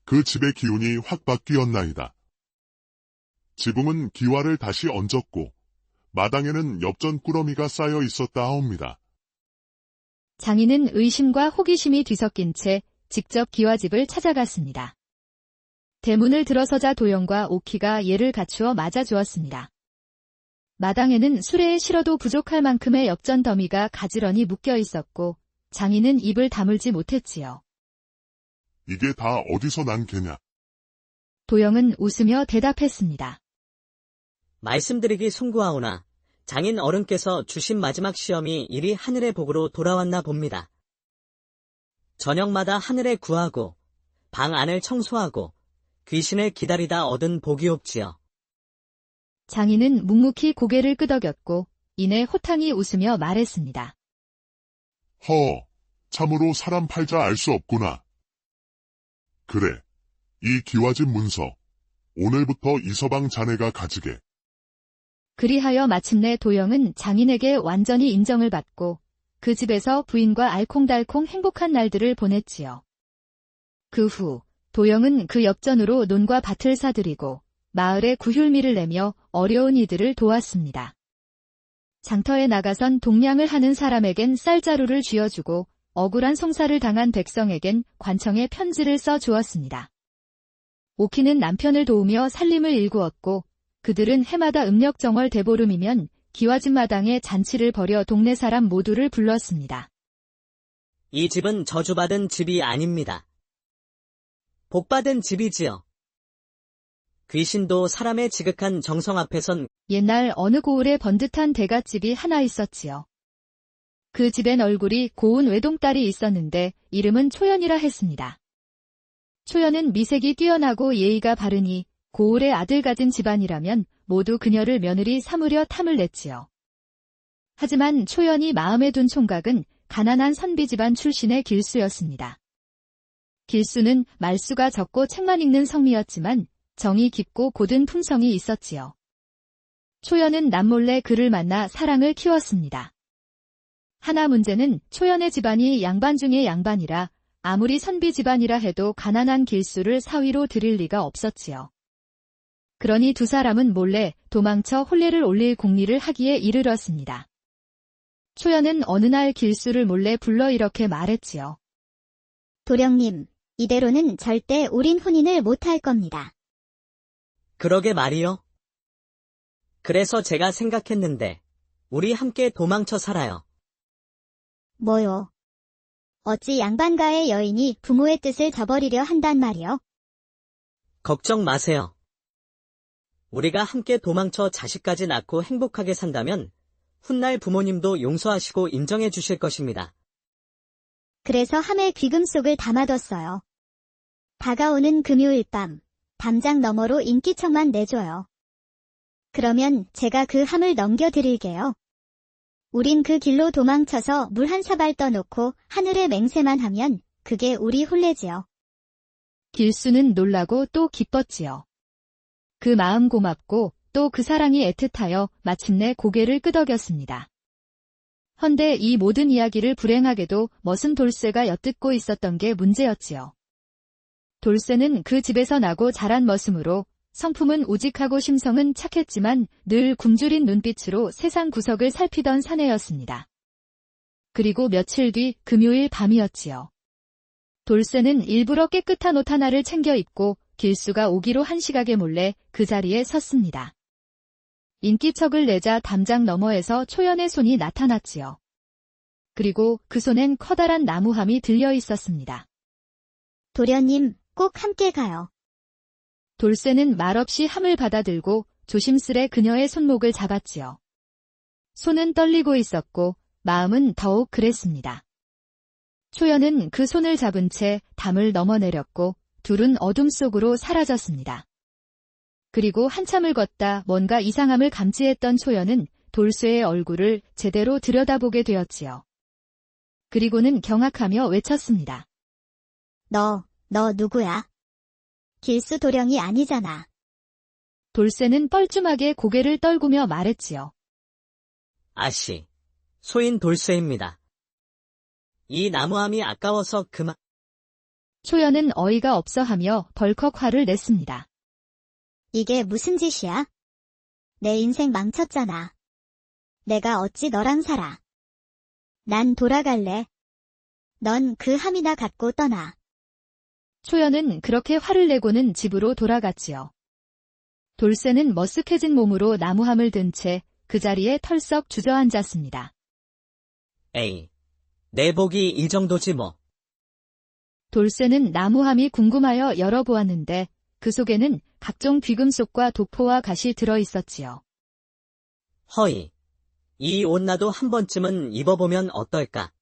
그 집의 기운이 확 바뀌었나이다. 지붕은 기와를 다시 얹었고 마당에는 엽전 꾸러미가 쌓여 있었다 하옵니다. 장인은 의심과 호기심이 뒤섞인 채 직접 기와집을 찾아갔습니다. 대문을 들어서자 도영과 오키가 예를 갖추어 맞아주었습니다. 마당에는 수레에 실어도 부족할 만큼의 엽전 더미가 가지런히 묶여 있었고 장인은 입을 다물지 못했지요. 이게 다 어디서 난 개냐? 도영은 웃으며 대답했습니다. 말씀드리기 송구하오나 장인 어른께서 주신 마지막 시험이 이리 하늘의 복으로 돌아왔나 봅니다. 저녁마다 하늘에 구하고 방 안을 청소하고 귀신을 기다리다 얻은 복이옵지요. 장인은 묵묵히 고개를 끄덕였고 이내 호탕히 웃으며 말했습니다. 허, 참으로 사람 팔자 알 수 없구나. 그래, 이 기와집 문서, 오늘부터 이서방 자네가 가지게. 그리하여 마침내 도영은 장인에게 완전히 인정을 받고 그 집에서 부인과 알콩달콩 행복한 날들을 보냈지요. 그 후 도영은 그 엽전으로 논과 밭을 사들이고 마을에 구휼미를 내며 어려운 이들을 도왔습니다. 장터에 나가선 동량을 하는 사람에겐 쌀자루를 쥐어주고 억울한 송사를 당한 백성에겐 관청에 편지를 써 주었습니다. 오키는 남편을 도우며 살림을 일구었고 그들은 해마다 음력정월 대보름이면 기와집 마당에 잔치를 벌여 동네 사람 모두를 불렀습니다. 이 집은 저주받은 집이 아닙니다. 복받은 집이지요. 귀신도 사람의 지극한 정성 앞에선 옛날 어느 고을에 번듯한 대갓집이 하나 있었지요. 그 집엔 얼굴이 고운 외동딸이 있었는데 이름은 초연이라 했습니다. 초연은 미색이 뛰어나고 예의가 바르니 고을의 아들 가진 집안이라면 모두 그녀를 며느리 삼으려 탐을 냈지요. 하지만 초연이 마음에 둔 총각은 가난한 선비 집안 출신의 길수였습니다. 길수는 말수가 적고 책만 읽는 성미였지만 정이 깊고 고든 품성이 있었지요. 초연은 남몰래 그를 만나 사랑을 키웠습니다. 하나 문제는 초연의 집안이 양반 중의 양반이라 아무리 선비 집안이라 해도 가난한 길수를 사위로 들일 리가 없었지요. 그러니 두 사람은 몰래 도망쳐 혼례를 올릴 공리를 하기에 이르렀습니다. 초연은 어느 날 길수를 몰래 불러 이렇게 말했지요. 도령님, 이대로는 절대 우린 혼인을 못할 겁니다. 그러게 말이요. 그래서 제가 생각했는데 우리 함께 도망쳐 살아요. 뭐요? 어찌 양반가의 여인이 부모의 뜻을 저버리려 한단 말이요? 걱정 마세요. 우리가 함께 도망쳐 자식까지 낳고 행복하게 산다면 훗날 부모님도 용서하시고 인정해 주실 것입니다. 그래서 함에 귀금속을 담아뒀어요. 다가오는 금요일 밤, 담장 너머로 인기척만 내줘요. 그러면 제가 그 함을 넘겨드릴게요. 우린 그 길로 도망쳐서 물 한 사발 떠놓고 하늘에 맹세만 하면 그게 우리 혼례지요. 길수는 놀라고 또 기뻤지요. 그 마음 고맙고 또 그 사랑이 애틋하여 마침내 고개를 끄덕였습니다. 헌데 이 모든 이야기를 불행하게도 머슴 돌쇠가 엿듣고 있었던 게 문제였지요. 돌쇠는 그 집에서 나고 자란 머슴으로 성품은 우직하고 심성은 착했지만 늘 굶주린 눈빛으로 세상 구석을 살피던 사내였습니다. 그리고 며칠 뒤 금요일 밤이었지요. 돌쇠는 일부러 깨끗한 옷 하나를 챙겨 입고 길수가 오기로 한 시각에 몰래 그 자리에 섰습니다. 인기척을 내자 담장 너머에서 초연의 손이 나타났지요. 그리고 그 손엔 커다란 나무함이 들려 있었습니다. 도련님, 꼭 함께 가요. 돌쇠는 말없이 함을 받아들고 조심스레 그녀의 손목을 잡았지요. 손은 떨리고 있었고 마음은 더욱 그랬습니다. 초연은 그 손을 잡은 채 담을 넘어내렸고 둘은 어둠 속으로 사라졌습니다. 그리고 한참을 걷다 뭔가 이상함을 감지했던 초연은 돌쇠의 얼굴을 제대로 들여다보게 되었지요. 그리고는 경악하며 외쳤습니다. 너 누구야? 길수 도령이 아니잖아. 돌쇠는 뻘쭘하게 고개를 떨구며 말했지요. 아씨, 소인 돌쇠입니다. 이 나무함이 아까워서 그만. 초연은 어이가 없어하며 벌컥 화를 냈습니다. 이게 무슨 짓이야? 내 인생 망쳤잖아. 내가 어찌 너랑 살아. 난 돌아갈래. 넌 그 함이나 갖고 떠나. 초연은 그렇게 화를 내고는 집으로 돌아갔지요. 돌쇠는 머쓱해진 몸으로 나무함을 든 채 그 자리에 털썩 주저앉았습니다. 에이, 내 복이 이 정도지 뭐. 돌쇠는 나무함이 궁금하여 열어보았는데 그 속에는 각종 귀금속과 도포와 갓이 들어있었지요. 허이, 이 옷 나도 한 번쯤은 입어보면 어떨까?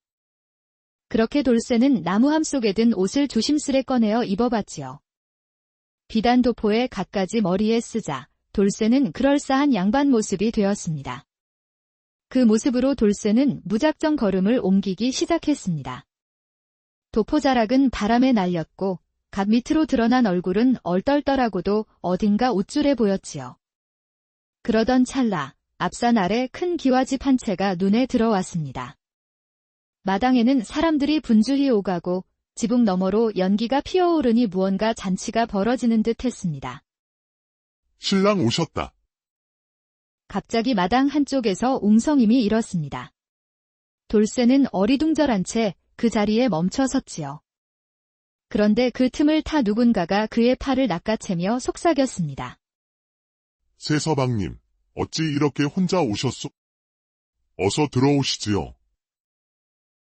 그렇게 돌쇠는 나무함 속에 든 옷을 조심스레 꺼내어 입어봤지요. 비단 도포에 갖가지 머리에 쓰자 돌쇠는 그럴싸한 양반 모습이 되었습니다. 그 모습으로 돌쇠는 무작정 걸음을 옮기기 시작했습니다. 도포자락은 바람에 날렸고 각 밑으로 드러난 얼굴은 얼떨떨하고도 어딘가 우쭐해 보였지요. 그러던 찰나 앞산 아래 큰 기와집 한 채가 눈에 들어왔습니다. 마당에는 사람들이 분주히 오가고 지붕 너머로 연기가 피어오르니 무언가 잔치가 벌어지는 듯 했습니다. 신랑 오셨다. 갑자기 마당 한쪽에서 웅성임이 일었습니다. 돌쇠는 어리둥절한 채 그 자리에 멈춰 섰지요. 그런데 그 틈을 타 누군가가 그의 팔을 낚아채며 속삭였습니다. 세서방님, 어찌 이렇게 혼자 오셨소? 어서 들어오시지요.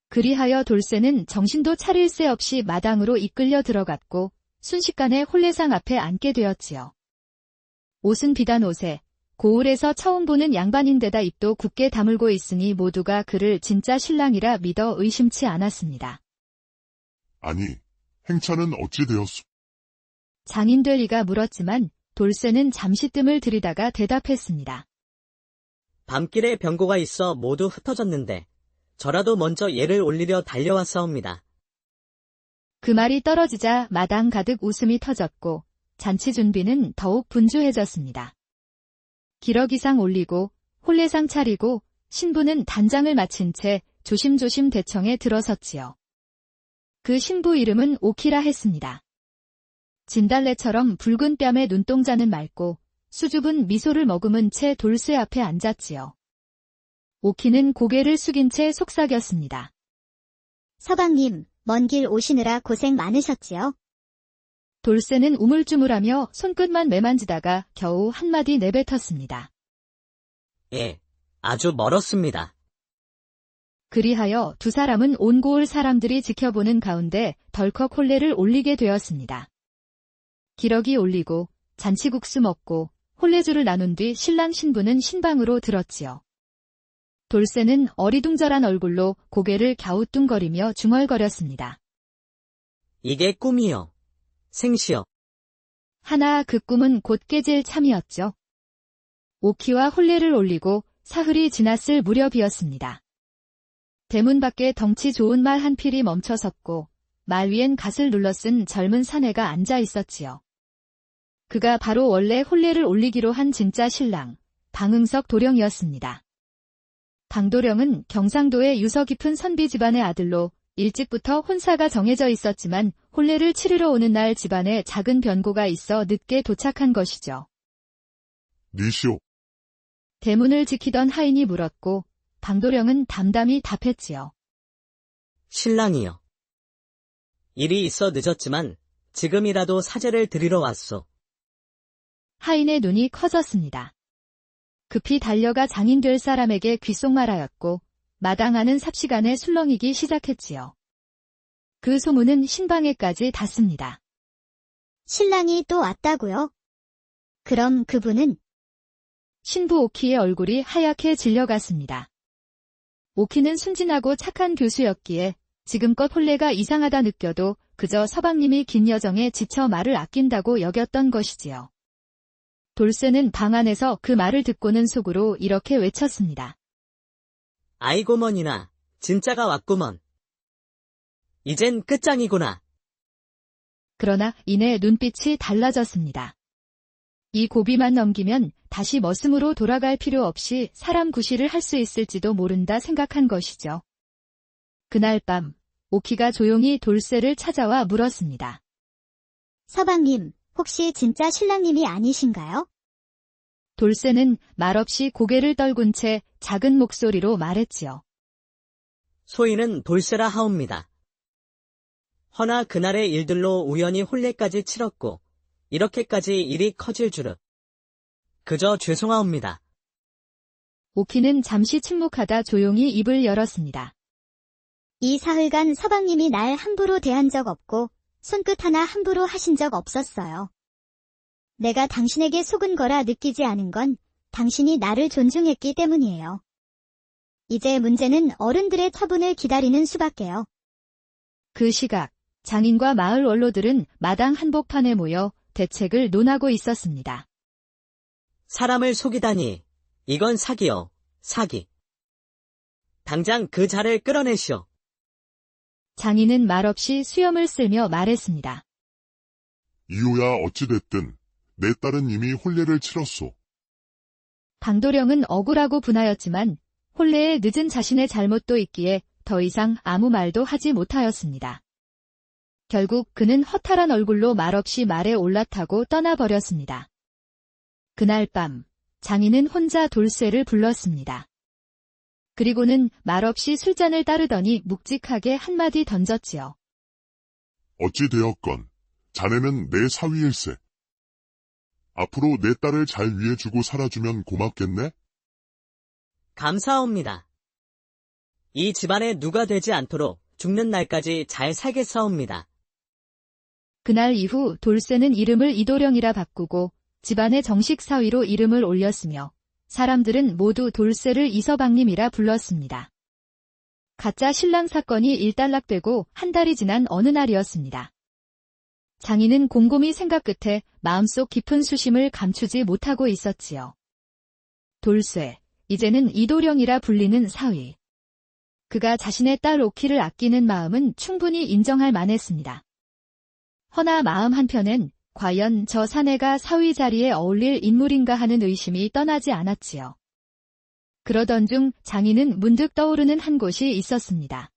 그리하여 돌쇠는 정신도 차릴 새 없이 마당으로 이끌려 들어갔고 순식간에 혼례상 앞에 앉게 되었지요. 옷은 비단 옷에 고을에서 처음 보는 양반인데다 입도 굳게 다물고 있으니 모두가 그를 진짜 신랑이라 믿어 의심치 않았습니다. 아니, 행차는 어찌 되었소? 장인 될 이가 물었지만 돌쇠는 잠시 뜸을 들이다가 대답했습니다. 밤길에 병고가 있어 모두 흩어졌는데 저라도 먼저 얘를 올리려 달려왔사옵니다. 그 말이 떨어지자 마당 가득 웃음이 터졌고 잔치 준비는 더욱 분주해졌습니다. 기러기상 올리고 혼례상 차리고 신부는 단장을 마친 채 조심조심 대청에 들어섰지요. 그 신부 이름은 오키라 했습니다. 진달래처럼 붉은 뺨에 눈동자는 맑고 수줍은 미소를 머금은 채 돌쇠 앞에 앉았지요. 오키는 고개를 숙인 채 속삭였습니다. 서방님, 먼 길 오시느라 고생 많으셨지요? 돌쇠는 우물쭈물하며 손끝만 매만지다가 겨우 한마디 내뱉었습니다. 예, 아주 멀었습니다. 그리하여 두 사람은 온 고을 사람들이 지켜보는 가운데 덜컥 혼례를 올리게 되었습니다. 기러기 올리고 잔치국수 먹고 혼례주를 나눈 뒤 신랑 신부는 신방으로 들었지요. 돌쇠는 어리둥절한 얼굴로 고개를 갸우뚱거리며 중얼거렸습니다. 이게 꿈이요. 생시요. 하나 그 꿈은 곧 깨질 참이었죠. 오키와 혼례를 올리고 사흘이 지났을 무렵이었습니다. 대문 밖에 덩치 좋은 말 한 필이 멈춰섰고 말 위엔 갓을 눌러쓴 젊은 사내가 앉아 있었지요. 그가 바로 원래 혼례를 올리기로 한 진짜 신랑, 방응석 도령이었습니다. 방도령은 경상도의 유서 깊은 선비 집안의 아들로 일찍부터 혼사가 정해져 있었지만 혼례를 치르러 오는 날 집안에 작은 변고가 있어 늦게 도착한 것이죠. 니시오. 대문을 지키던 하인이 물었고 방도령은 담담히 답했지요. 신랑이요. 일이 있어 늦었지만 지금이라도 사죄를 드리러 왔소. 하인의 눈이 커졌습니다. 급히 달려가 장인 될 사람에게 귓속말하였고 마당 안은 삽시간에 술렁이기 시작했지요. 그 소문은 신방에까지 닿습니다. 신랑이 또 왔다고요? 그럼 그분은? 신부 오키의 얼굴이 하얗게 질려갔습니다. 오키는 순진하고 착한 교수였기에 지금껏 혼례가 이상하다 느껴도 그저 서방님이 긴 여정에 지쳐 말을 아낀다고 여겼던 것이지요. 돌쇠는 방 안에서 그 말을 듣고는 속으로 이렇게 외쳤습니다. 아이고머니나 진짜가 왔구먼. 이젠 끝장이구나. 그러나 이내 눈빛이 달라졌습니다. 이 고비만 넘기면 다시 머슴으로 돌아갈 필요 없이 사람 구실을 할 수 있을지도 모른다 생각한 것이죠. 그날 밤 오키가 조용히 돌쇠를 찾아와 물었습니다. 서방님, 혹시 진짜 신랑님이 아니신가요? 돌쇠는 말없이 고개를 떨군 채 작은 목소리로 말했지요. 소인은 돌쇠라 하옵니다. 허나 그날의 일들로 우연히 혼례까지 치렀고 이렇게까지 일이 커질 줄은 그저 죄송하옵니다. 오키는 잠시 침묵하다 조용히 입을 열었습니다. 이 사흘간 서방님이 날 함부로 대한 적 없고 손끝 하나 함부로 하신 적 없었어요. 내가 당신에게 속은 거라 느끼지 않은 건 당신이 나를 존중했기 때문이에요. 이제 문제는 어른들의 처분을 기다리는 수밖에요. 그 시각 장인과 마을 원로들은 마당 한복판에 모여 대책을 논하고 있었습니다. 사람을 속이다니 이건 사기요, 사기. 당장 그 자를 끌어내시오. 장인은 말없이 수염을 쓸며 말했습니다. 이유야 어찌됐든 내 딸은 이미 혼례를 치렀소. 방도령은 억울하고 분하였지만 혼례에 늦은 자신의 잘못도 있기에 더 이상 아무 말도 하지 못하였습니다. 결국 그는 허탈한 얼굴로 말없이 말에 올라타고 떠나버렸습니다. 그날 밤 장인은 혼자 돌쇠를 불렀습니다. 그리고는 말없이 술잔을 따르더니 묵직하게 한마디 던졌지요. 어찌 되었건 자네는 내 사위일세. 앞으로 내 딸을 잘 위해주고 살아주면 고맙겠네? 감사합니다. 이 집안에 누가 되지 않도록 죽는 날까지 잘 살겠사옵니다. 그날 이후 돌쇠는 이름을 이도령이라 바꾸고 집안의 정식 사위로 이름을 올렸으며 사람들은 모두 돌쇠를 이서방님이라 불렀습니다. 가짜 신랑 사건이 일단락되고 한 달이 지난 어느 날이었습니다. 장인은 곰곰이 생각 끝에 마음속 깊은 수심을 감추지 못하고 있었지요. 돌쇠, 이제는 이도령이라 불리는 사위. 그가 자신의 딸 오키를 아끼는 마음은 충분히 인정할 만했습니다. 허나 마음 한편엔 과연 저 사내가 사위 자리에 어울릴 인물인가 하는 의심이 떠나지 않았지요. 그러던 중 장인은 문득 떠오르는 한 곳이 있었습니다.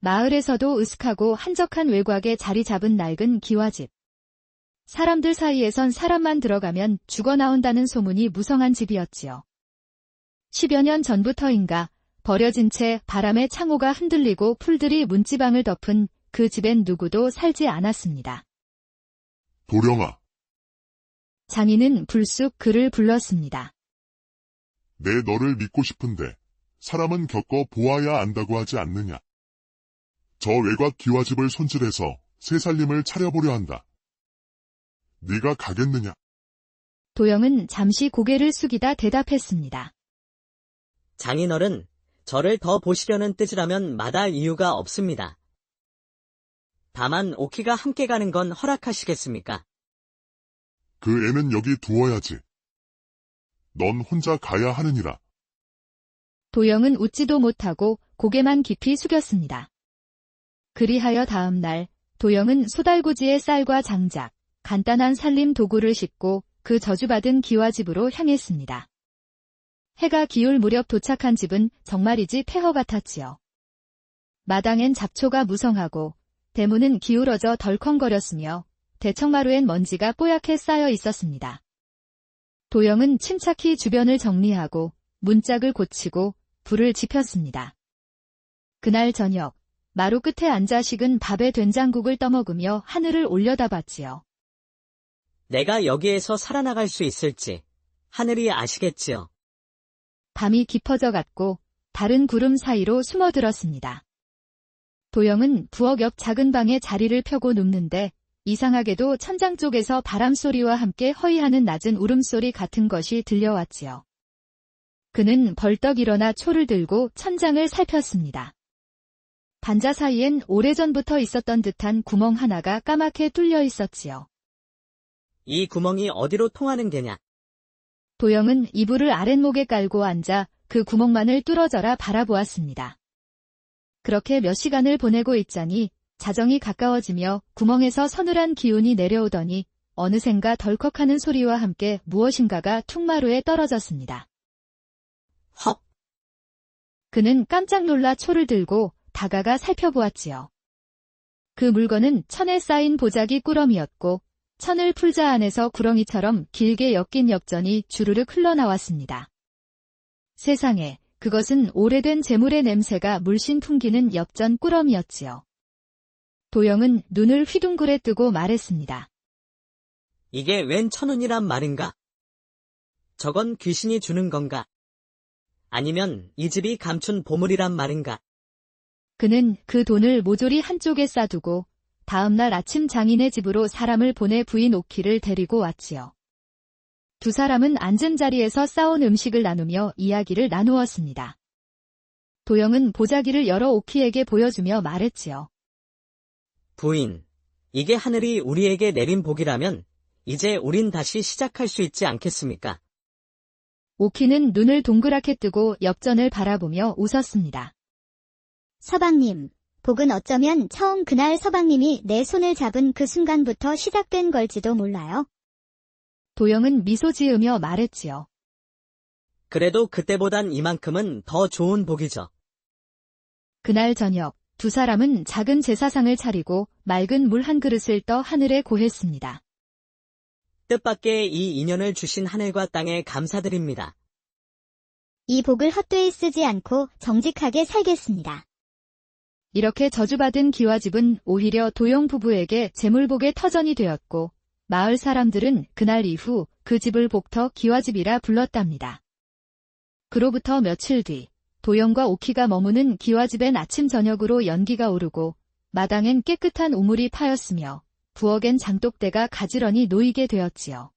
마을에서도 으슥하고 한적한 외곽에 자리 잡은 낡은 기와집. 사람들 사이에선 사람만 들어가면 죽어나온다는 소문이 무성한 집이었지요. 10여 년 전부터인가 버려진 채 바람에 창호가 흔들리고 풀들이 문지방을 덮은 그 집엔 누구도 살지 않았습니다. 도령아, 장인은 불쑥 그를 불렀습니다. 내 너를 믿고 싶은데 사람은 겪어 보아야 안다고 하지 않느냐. 저 외곽 기와집을 손질해서 새 살림을 차려보려 한다. 네가 가겠느냐? 도영은 잠시 고개를 숙이다 대답했습니다. 장인어른, 저를 더 보시려는 뜻이라면 마다할 이유가 없습니다. 다만 오키가 함께 가는 건 허락하시겠습니까? 그 애는 여기 두어야지. 넌 혼자 가야 하느니라. 도영은 웃지도 못하고 고개만 깊이 숙였습니다. 그리하여 다음 날 도영은 소달구지에 쌀과 장작, 간단한 살림 도구를 싣고 그 저주받은 기와집으로 향했습니다. 해가 기울 무렵 도착한 집은 정말이지 폐허 같았지요. 마당엔 잡초가 무성하고 대문은 기울어져 덜컹거렸으며 대청마루엔 먼지가 뽀얗게 쌓여 있었습니다. 도영은 침착히 주변을 정리하고 문짝을 고치고 불을 지폈습니다. 그날 저녁 마루 끝에 앉아 식은 밥에 된장국을 떠먹으며 하늘을 올려다봤지요. 내가 여기에서 살아나갈 수 있을지 하늘이 아시겠지요. 밤이 깊어져 갔고 다른 구름 사이로 숨어들었습니다. 도영은 부엌 옆 작은 방에 자리를 펴고 눕는데 이상하게도 천장 쪽에서 바람소리와 함께 허위하는 낮은 울음소리 같은 것이 들려왔지요. 그는 벌떡 일어나 초를 들고 천장을 살폈습니다. 반자 사이엔 오래전부터 있었던 듯한 구멍 하나가 까맣게 뚫려 있었지요. 이 구멍이 어디로 통하는 게냐? 도영은 이불을 아랫목에 깔고 앉아 그 구멍만을 뚫어져라 바라보았습니다. 그렇게 몇 시간을 보내고 있자니 자정이 가까워지며 구멍에서 서늘한 기운이 내려오더니 어느샌가 덜컥하는 소리와 함께 무엇인가가 퉁마루에 떨어졌습니다. 헉! 그는 깜짝 놀라 초를 들고 다가가 살펴보았지요. 그 물건은 천에 쌓인 보자기 꾸러미였고 천을 풀자 안에서 구렁이처럼 길게 엮인 엽전이 주르륵 흘러나왔습니다. 세상에, 그것은 오래된 재물의 냄새가 물씬 풍기는 엽전 꾸러미였지요. 도영은 눈을 휘둥그레 뜨고 말했습니다. 이게 웬 천운이란 말인가? 저건 귀신이 주는 건가? 아니면 이 집이 감춘 보물이란 말인가? 그는 그 돈을 모조리 한쪽에 싸두고 다음날 아침 장인의 집으로 사람을 보내 부인 오키를 데리고 왔지요. 두 사람은 앉은 자리에서 싸온 음식을 나누며 이야기를 나누었습니다. 도영은 보자기를 열어 오키에게 보여주며 말했지요. 부인, 이게 하늘이 우리에게 내린 복이라면 이제 우린 다시 시작할 수 있지 않겠습니까? 오키는 눈을 동그랗게 뜨고 엽전을 바라보며 웃었습니다. 서방님, 복은 어쩌면 처음 그날 서방님이 내 손을 잡은 그 순간부터 시작된 걸지도 몰라요. 도영은 미소 지으며 말했지요. 그래도 그때보단 이만큼은 더 좋은 복이죠. 그날 저녁 두 사람은 작은 제사상을 차리고 맑은 물 한 그릇을 떠 하늘에 고했습니다. 뜻밖의 이 인연을 주신 하늘과 땅에 감사드립니다. 이 복을 헛되이 쓰지 않고 정직하게 살겠습니다. 이렇게 저주받은 기와집은 오히려 도영 부부에게 재물복의 터전이 되었고 마을 사람들은 그날 이후 그 집을 복터 기와집이라 불렀답니다. 그로부터 며칠 뒤 도영과 오키가 머무는 기와집엔 아침 저녁으로 연기가 오르고 마당엔 깨끗한 우물이 파였으며 부엌엔 장독대가 가지런히 놓이게 되었지요.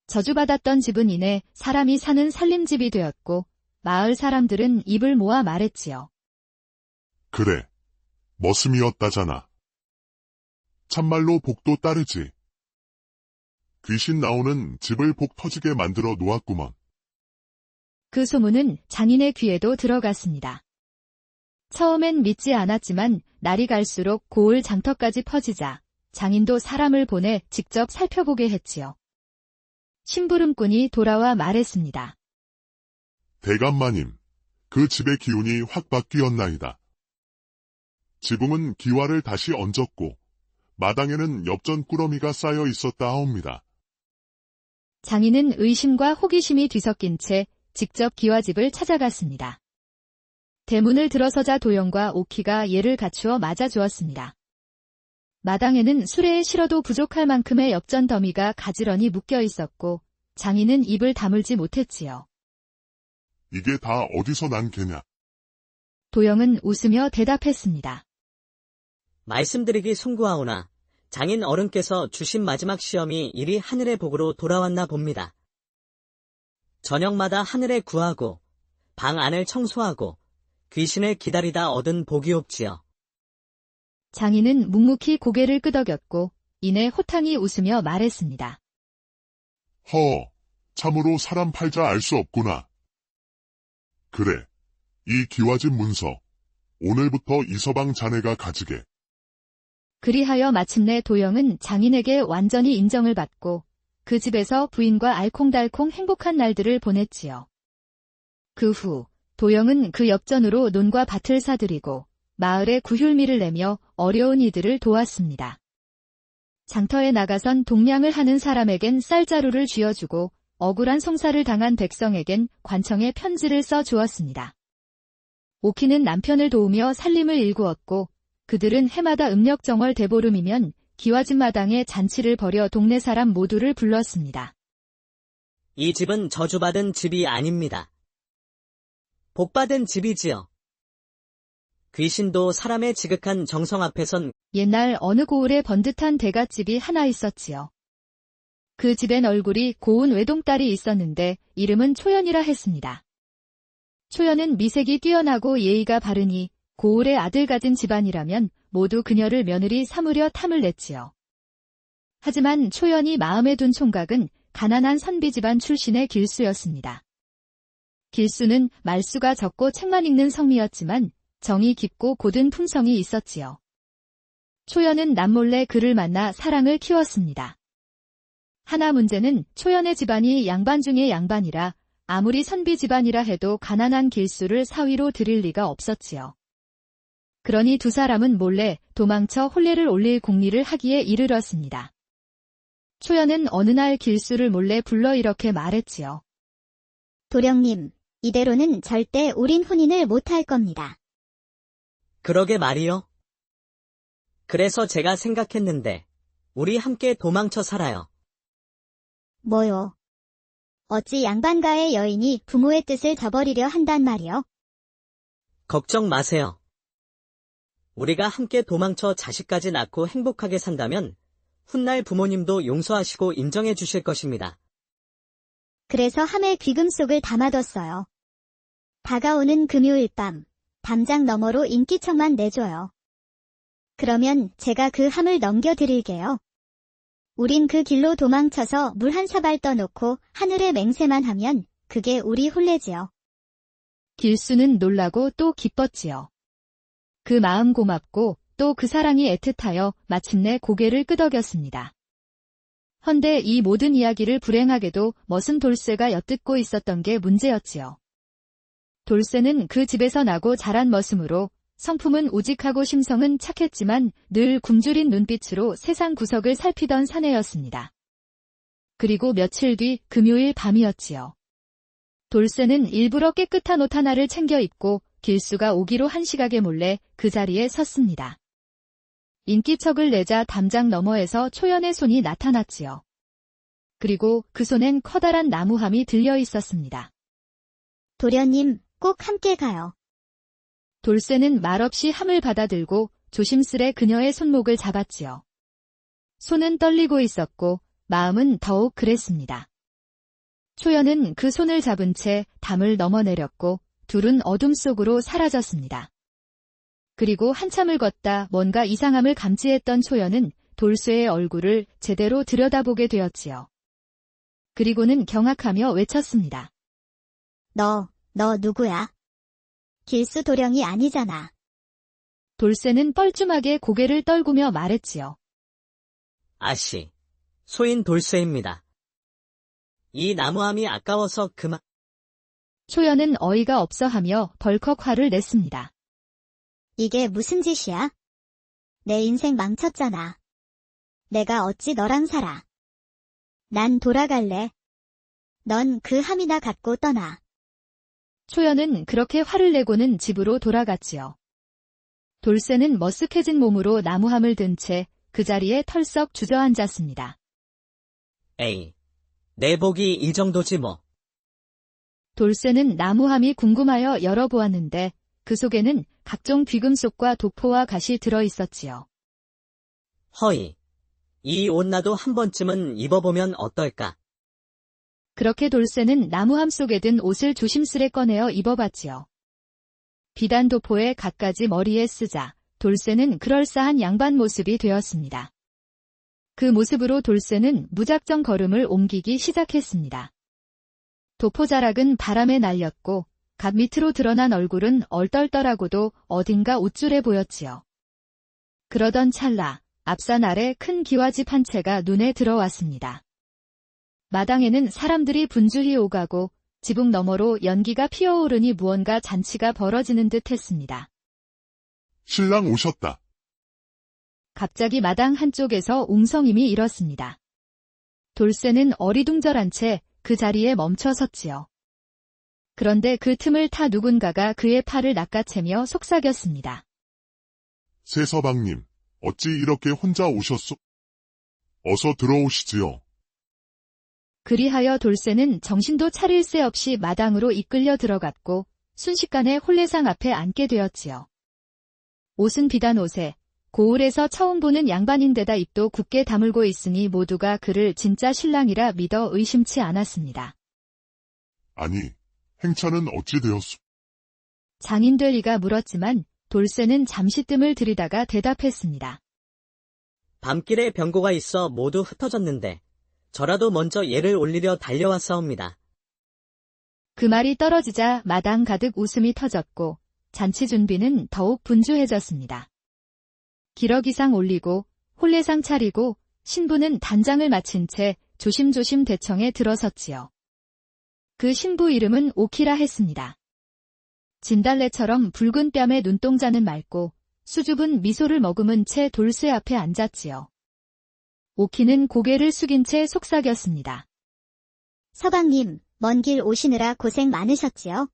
저주받았던 집은 이내 사람이 사는 살림집이 되었고 마을 사람들은 입을 모아 말했지요. 그래, 머슴이었다잖아. 참말로 복도 따르지. 귀신 나오는 집을 복 터지게 만들어 놓았구먼. 그 소문은 장인의 귀에도 들어갔습니다. 처음엔 믿지 않았지만 날이 갈수록 고을 장터까지 퍼지자 장인도 사람을 보내 직접 살펴보게 했지요. 심부름꾼이 돌아와 말했습니다. 대감마님, 그 집의 기운이 확 바뀌었나이다. 지붕은 기와를 다시 얹었고 마당에는 엽전 꾸러미가 쌓여 있었다 하옵니다. 장인은 의심과 호기심이 뒤섞인 채 직접 기와집을 찾아갔습니다. 대문을 들어서자 도영과 오키가 예를 갖추어 맞아주었습니다. 마당에는 수레에 실어도 부족할 만큼의 엽전 더미가 가지런히 묶여 있었고 장인은 입을 다물지 못했지요. 이게 다 어디서 난 개냐? 도영은 웃으며 대답했습니다. 말씀드리기 송구하오나 장인 어른께서 주신 마지막 시험이 이리 하늘의 복으로 돌아왔나 봅니다. 저녁마다 하늘에 구하고 방 안을 청소하고 귀신을 기다리다 얻은 복이옵지요. 장인은 묵묵히 고개를 끄덕였고 이내 호탕히 웃으며 말했습니다. 허, 참으로 사람 팔자 알 수 없구나. 그래, 이 기와집 문서, 오늘부터 이서방 자네가 가지게. 그리하여 마침내 도영은 장인에게 완전히 인정을 받고 그 집에서 부인과 알콩달콩 행복한 날들을 보냈지요. 그 후 도영은 그 엽전으로 논과 밭을 사들이고 마을에 구휼미를 내며 어려운 이들을 도왔습니다. 장터에 나가선 동량을 하는 사람에겐 쌀자루를 쥐어주고 억울한 송사를 당한 백성에겐 관청에 편지를 써 주었습니다. 오키는 남편을 도우며 살림을 일구었고 그들은 해마다 음력정월 대보름이면 기와집 마당에 잔치를 벌여 동네 사람 모두를 불렀습니다. 이 집은 저주받은 집이 아닙니다. 복받은 집이지요. 귀신도 사람의 지극한 정성 앞에선 옛날 어느 고을에 번듯한 대갓집이 하나 있었지요. 그 집엔 얼굴이 고운 외동딸이 있었는데 이름은 초연이라 했습니다. 초연은 미색이 뛰어나고 예의가 바르니 고을의 아들 가진 집안이라면 모두 그녀를 며느리 삼으려 탐을 냈지요. 하지만 초연이 마음에 둔 총각은 가난한 선비 집안 출신의 길수였습니다. 길수는 말수가 적고 책만 읽는 성미였지만 정이 깊고 고든 품성이 있었지요. 초연은 남몰래 그를 만나 사랑을 키웠습니다. 하나 문제는 초연의 집안이 양반 중의 양반이라 아무리 선비 집안이라 해도 가난한 길수를 사위로 들일 리가 없었지요. 그러니 두 사람은 몰래 도망쳐 혼례를 올릴 공리를 하기에 이르렀습니다. 초연은 어느 날 길수를 몰래 불러 이렇게 말했지요. 도령님, 이대로는 절대 우린 혼인을 못할 겁니다. 그러게 말이요. 그래서 제가 생각했는데 우리 함께 도망쳐 살아요. 뭐요? 어찌 양반가의 여인이 부모의 뜻을 저버리려 한단 말이요? 걱정 마세요. 우리가 함께 도망쳐 자식까지 낳고 행복하게 산다면 훗날 부모님도 용서하시고 인정해 주실 것입니다. 그래서 함에 귀금속을 담아뒀어요. 다가오는 금요일 밤, 담장 너머로 인기척만 내줘요. 그러면 제가 그 함을 넘겨드릴게요. 우린 그 길로 도망쳐서 물 한 사발 떠놓고 하늘에 맹세만 하면 그게 우리 혼례지요. 길수는 놀라고 또 기뻤지요. 그 마음 고맙고 또 그 사랑이 애틋하여 마침내 고개를 끄덕였습니다. 헌데 이 모든 이야기를 불행하게도 머슴 돌쇠가 엿듣고 있었던 게 문제였지요. 돌쇠는 그 집에서 나고 자란 머슴으로 성품은 우직하고 심성은 착했지만 늘 굶주린 눈빛으로 세상 구석을 살피던 사내였습니다. 그리고 며칠 뒤 금요일 밤이었지요. 돌쇠는 일부러 깨끗한 옷 하나를 챙겨 입고 길수가 오기로 한 시각에 몰래 그 자리에 섰습니다. 인기척을 내자 담장 너머에서 초연의 손이 나타났지요. 그리고 그 손엔 커다란 나무함이 들려 있었습니다. 도련님, 꼭 함께 가요. 돌쇠는 말없이 함을 받아들고 조심스레 그녀의 손목을 잡았지요. 손은 떨리고 있었고 마음은 더욱 그랬습니다. 초연은 그 손을 잡은 채 담을 넘어내렸고 둘은 어둠 속으로 사라졌습니다. 그리고 한참을 걷다 뭔가 이상함을 감지했던 초연은 돌쇠의 얼굴을 제대로 들여다보게 되었지요. 그리고는 경악하며 외쳤습니다. 너 누구야? 길수 도령이 아니잖아. 돌쇠는 뻘쭘하게 고개를 떨구며 말했지요. 아씨, 소인 돌쇠입니다. 이 나무함이 아까워서 그만. 초연은 어이가 없어하며 벌컥 화를 냈습니다. 이게 무슨 짓이야? 내 인생 망쳤잖아. 내가 어찌 너랑 살아. 난 돌아갈래. 넌 그 함이나 갖고 떠나. 초연은 그렇게 화를 내고는 집으로 돌아갔지요. 돌쇠는 머쓱해진 몸으로 나무함을 든 채 그 자리에 털썩 주저앉았습니다. 에이, 내 복이 이 정도지 뭐. 돌쇠는 나무함이 궁금하여 열어보았는데 그 속에는 각종 귀금속과 도포와 갓이 들어있었지요. 허이, 이 옷 나도 한 번쯤은 입어보면 어떨까? 그렇게 돌쇠는 나무함 속에 든 옷을 조심스레 꺼내어 입어봤지요. 비단 도포에 갖가지 머리에 쓰자 돌쇠는 그럴싸한 양반 모습이 되었습니다. 그 모습으로 돌쇠는 무작정 걸음을 옮기기 시작했습니다. 도포자락은 바람에 날렸고 갓 밑으로 드러난 얼굴은 얼떨떨하고도 어딘가 우쭐해 보였지요. 그러던 찰나 앞산 아래 큰 기와집 한 채가 눈에 들어왔습니다. 마당에는 사람들이 분주히 오가고 지붕 너머로 연기가 피어오르니 무언가 잔치가 벌어지는 듯 했습니다. 신랑 오셨다. 갑자기 마당 한쪽에서 웅성임이 일었습니다. 돌쇠는 어리둥절한 채 그 자리에 멈춰 섰지요. 그런데 그 틈을 타 누군가가 그의 팔을 낚아채며 속삭였습니다. 세서방님, 어찌 이렇게 혼자 오셨소? 어서 들어오시지요. 그리하여 돌쇠는 정신도 차릴 새 없이 마당으로 이끌려 들어갔고 순식간에 홀례상 앞에 앉게 되었지요. 옷은 비단 옷에 고을에서 처음 보는 양반인데다 입도 굳게 다물고 있으니 모두가 그를 진짜 신랑이라 믿어 의심치 않았습니다. 아니, 행차는 어찌 되었소? 장인 될 리가 물었지만 돌쇠는 잠시 뜸을 들이다가 대답했습니다. 밤길에 병고가 있어 모두 흩어졌는데 저라도 먼저 얘를 올리려 달려왔사옵니다. 그 말이 떨어지자 마당 가득 웃음이 터졌고 잔치 준비는 더욱 분주해졌습니다. 기러기상 올리고 홀례상 차리고 신부는 단장을 마친 채 조심조심 대청에 들어섰지요. 그 신부 이름은 오키라 했습니다. 진달래처럼 붉은 뺨의 눈동자는 맑고 수줍은 미소를 머금은 채 돌쇠 앞에 앉았지요. 오키는 고개를 숙인 채 속삭였습니다. 서방님, 먼 길 오시느라 고생 많으셨지요?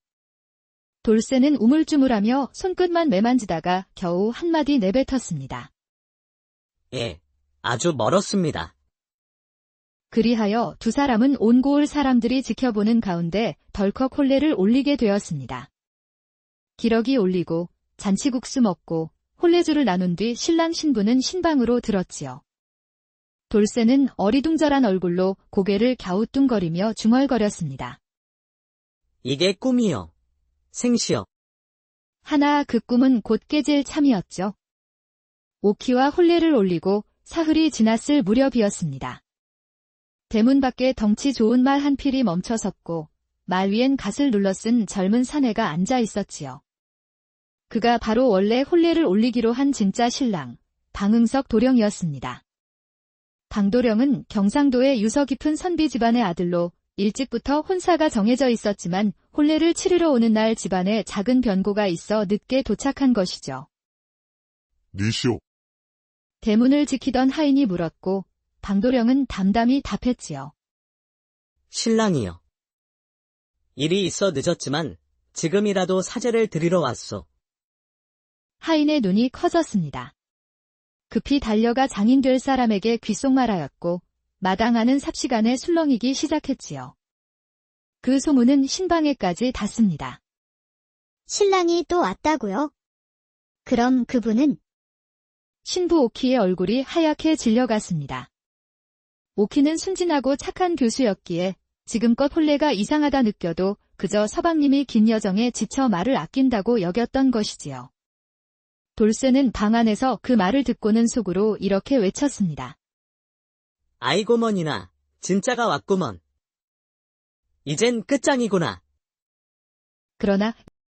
돌쇠는 우물쭈물하며 손끝만 매만지다가 겨우 한마디 내뱉었습니다. 예, 아주 멀었습니다. 그리하여 두 사람은 온 고을 사람들이 지켜보는 가운데 덜컥 홀례를 올리게 되었습니다. 기러기 올리고 잔치국수 먹고 홀례주를 나눈 뒤 신랑 신부는 신방으로 들었지요. 돌쇠는 어리둥절한 얼굴로 고개를 갸우뚱거리며 중얼거렸습니다. 이게 꿈이요. 생시요. 하나 그 꿈은 곧 깨질 참이었죠. 오키와 홀례를 올리고 사흘이 지났을 무렵이었습니다. 대문 밖에 덩치 좋은 말 한 필이 멈춰섰고 말 위엔 갓을 눌러쓴 젊은 사내가 앉아 있었지요. 그가 바로 원래 홀례를 올리기로 한 진짜 신랑, 방응석 도령이었습니다. 방도령은 경상도의 유서 깊은 선비 집안의 아들로 일찍부터 혼사가 정해져 있었지만 홀례를 치르러 오는 날 집안에 작은 변고가 있어 늦게 도착한 것이죠. 니시오. 대문을 지키던 하인이 물었고 방도령은 담담히 답했지요. 신랑이요. 일이 있어 늦었지만 지금이라도 사제를 드리러 왔소. 하인의 눈이 커졌습니다. 급히 달려가 장인 될 사람에게 귓속말하였고 마당 안은 삽시간에 술렁이기 시작했지요. 그 소문은 신방에까지 닿습니다. 신랑이 또 왔다고요? 그럼 그분은? 신부 오키의 얼굴이 하얗게 질려갔습니다. 오키는 순진하고 착한 교수였기에 지금껏 홀례가 이상하다 느껴도 그저 서방님이 긴 여정에 지쳐 말을 아낀다고 여겼던 것이지요. 돌쇠는 방 안에서 그 말을 듣고는 속으로 이렇게 외쳤습니다. 아이고머니나, 진짜가 왔구먼. 이젠 끝장이구나. 그러나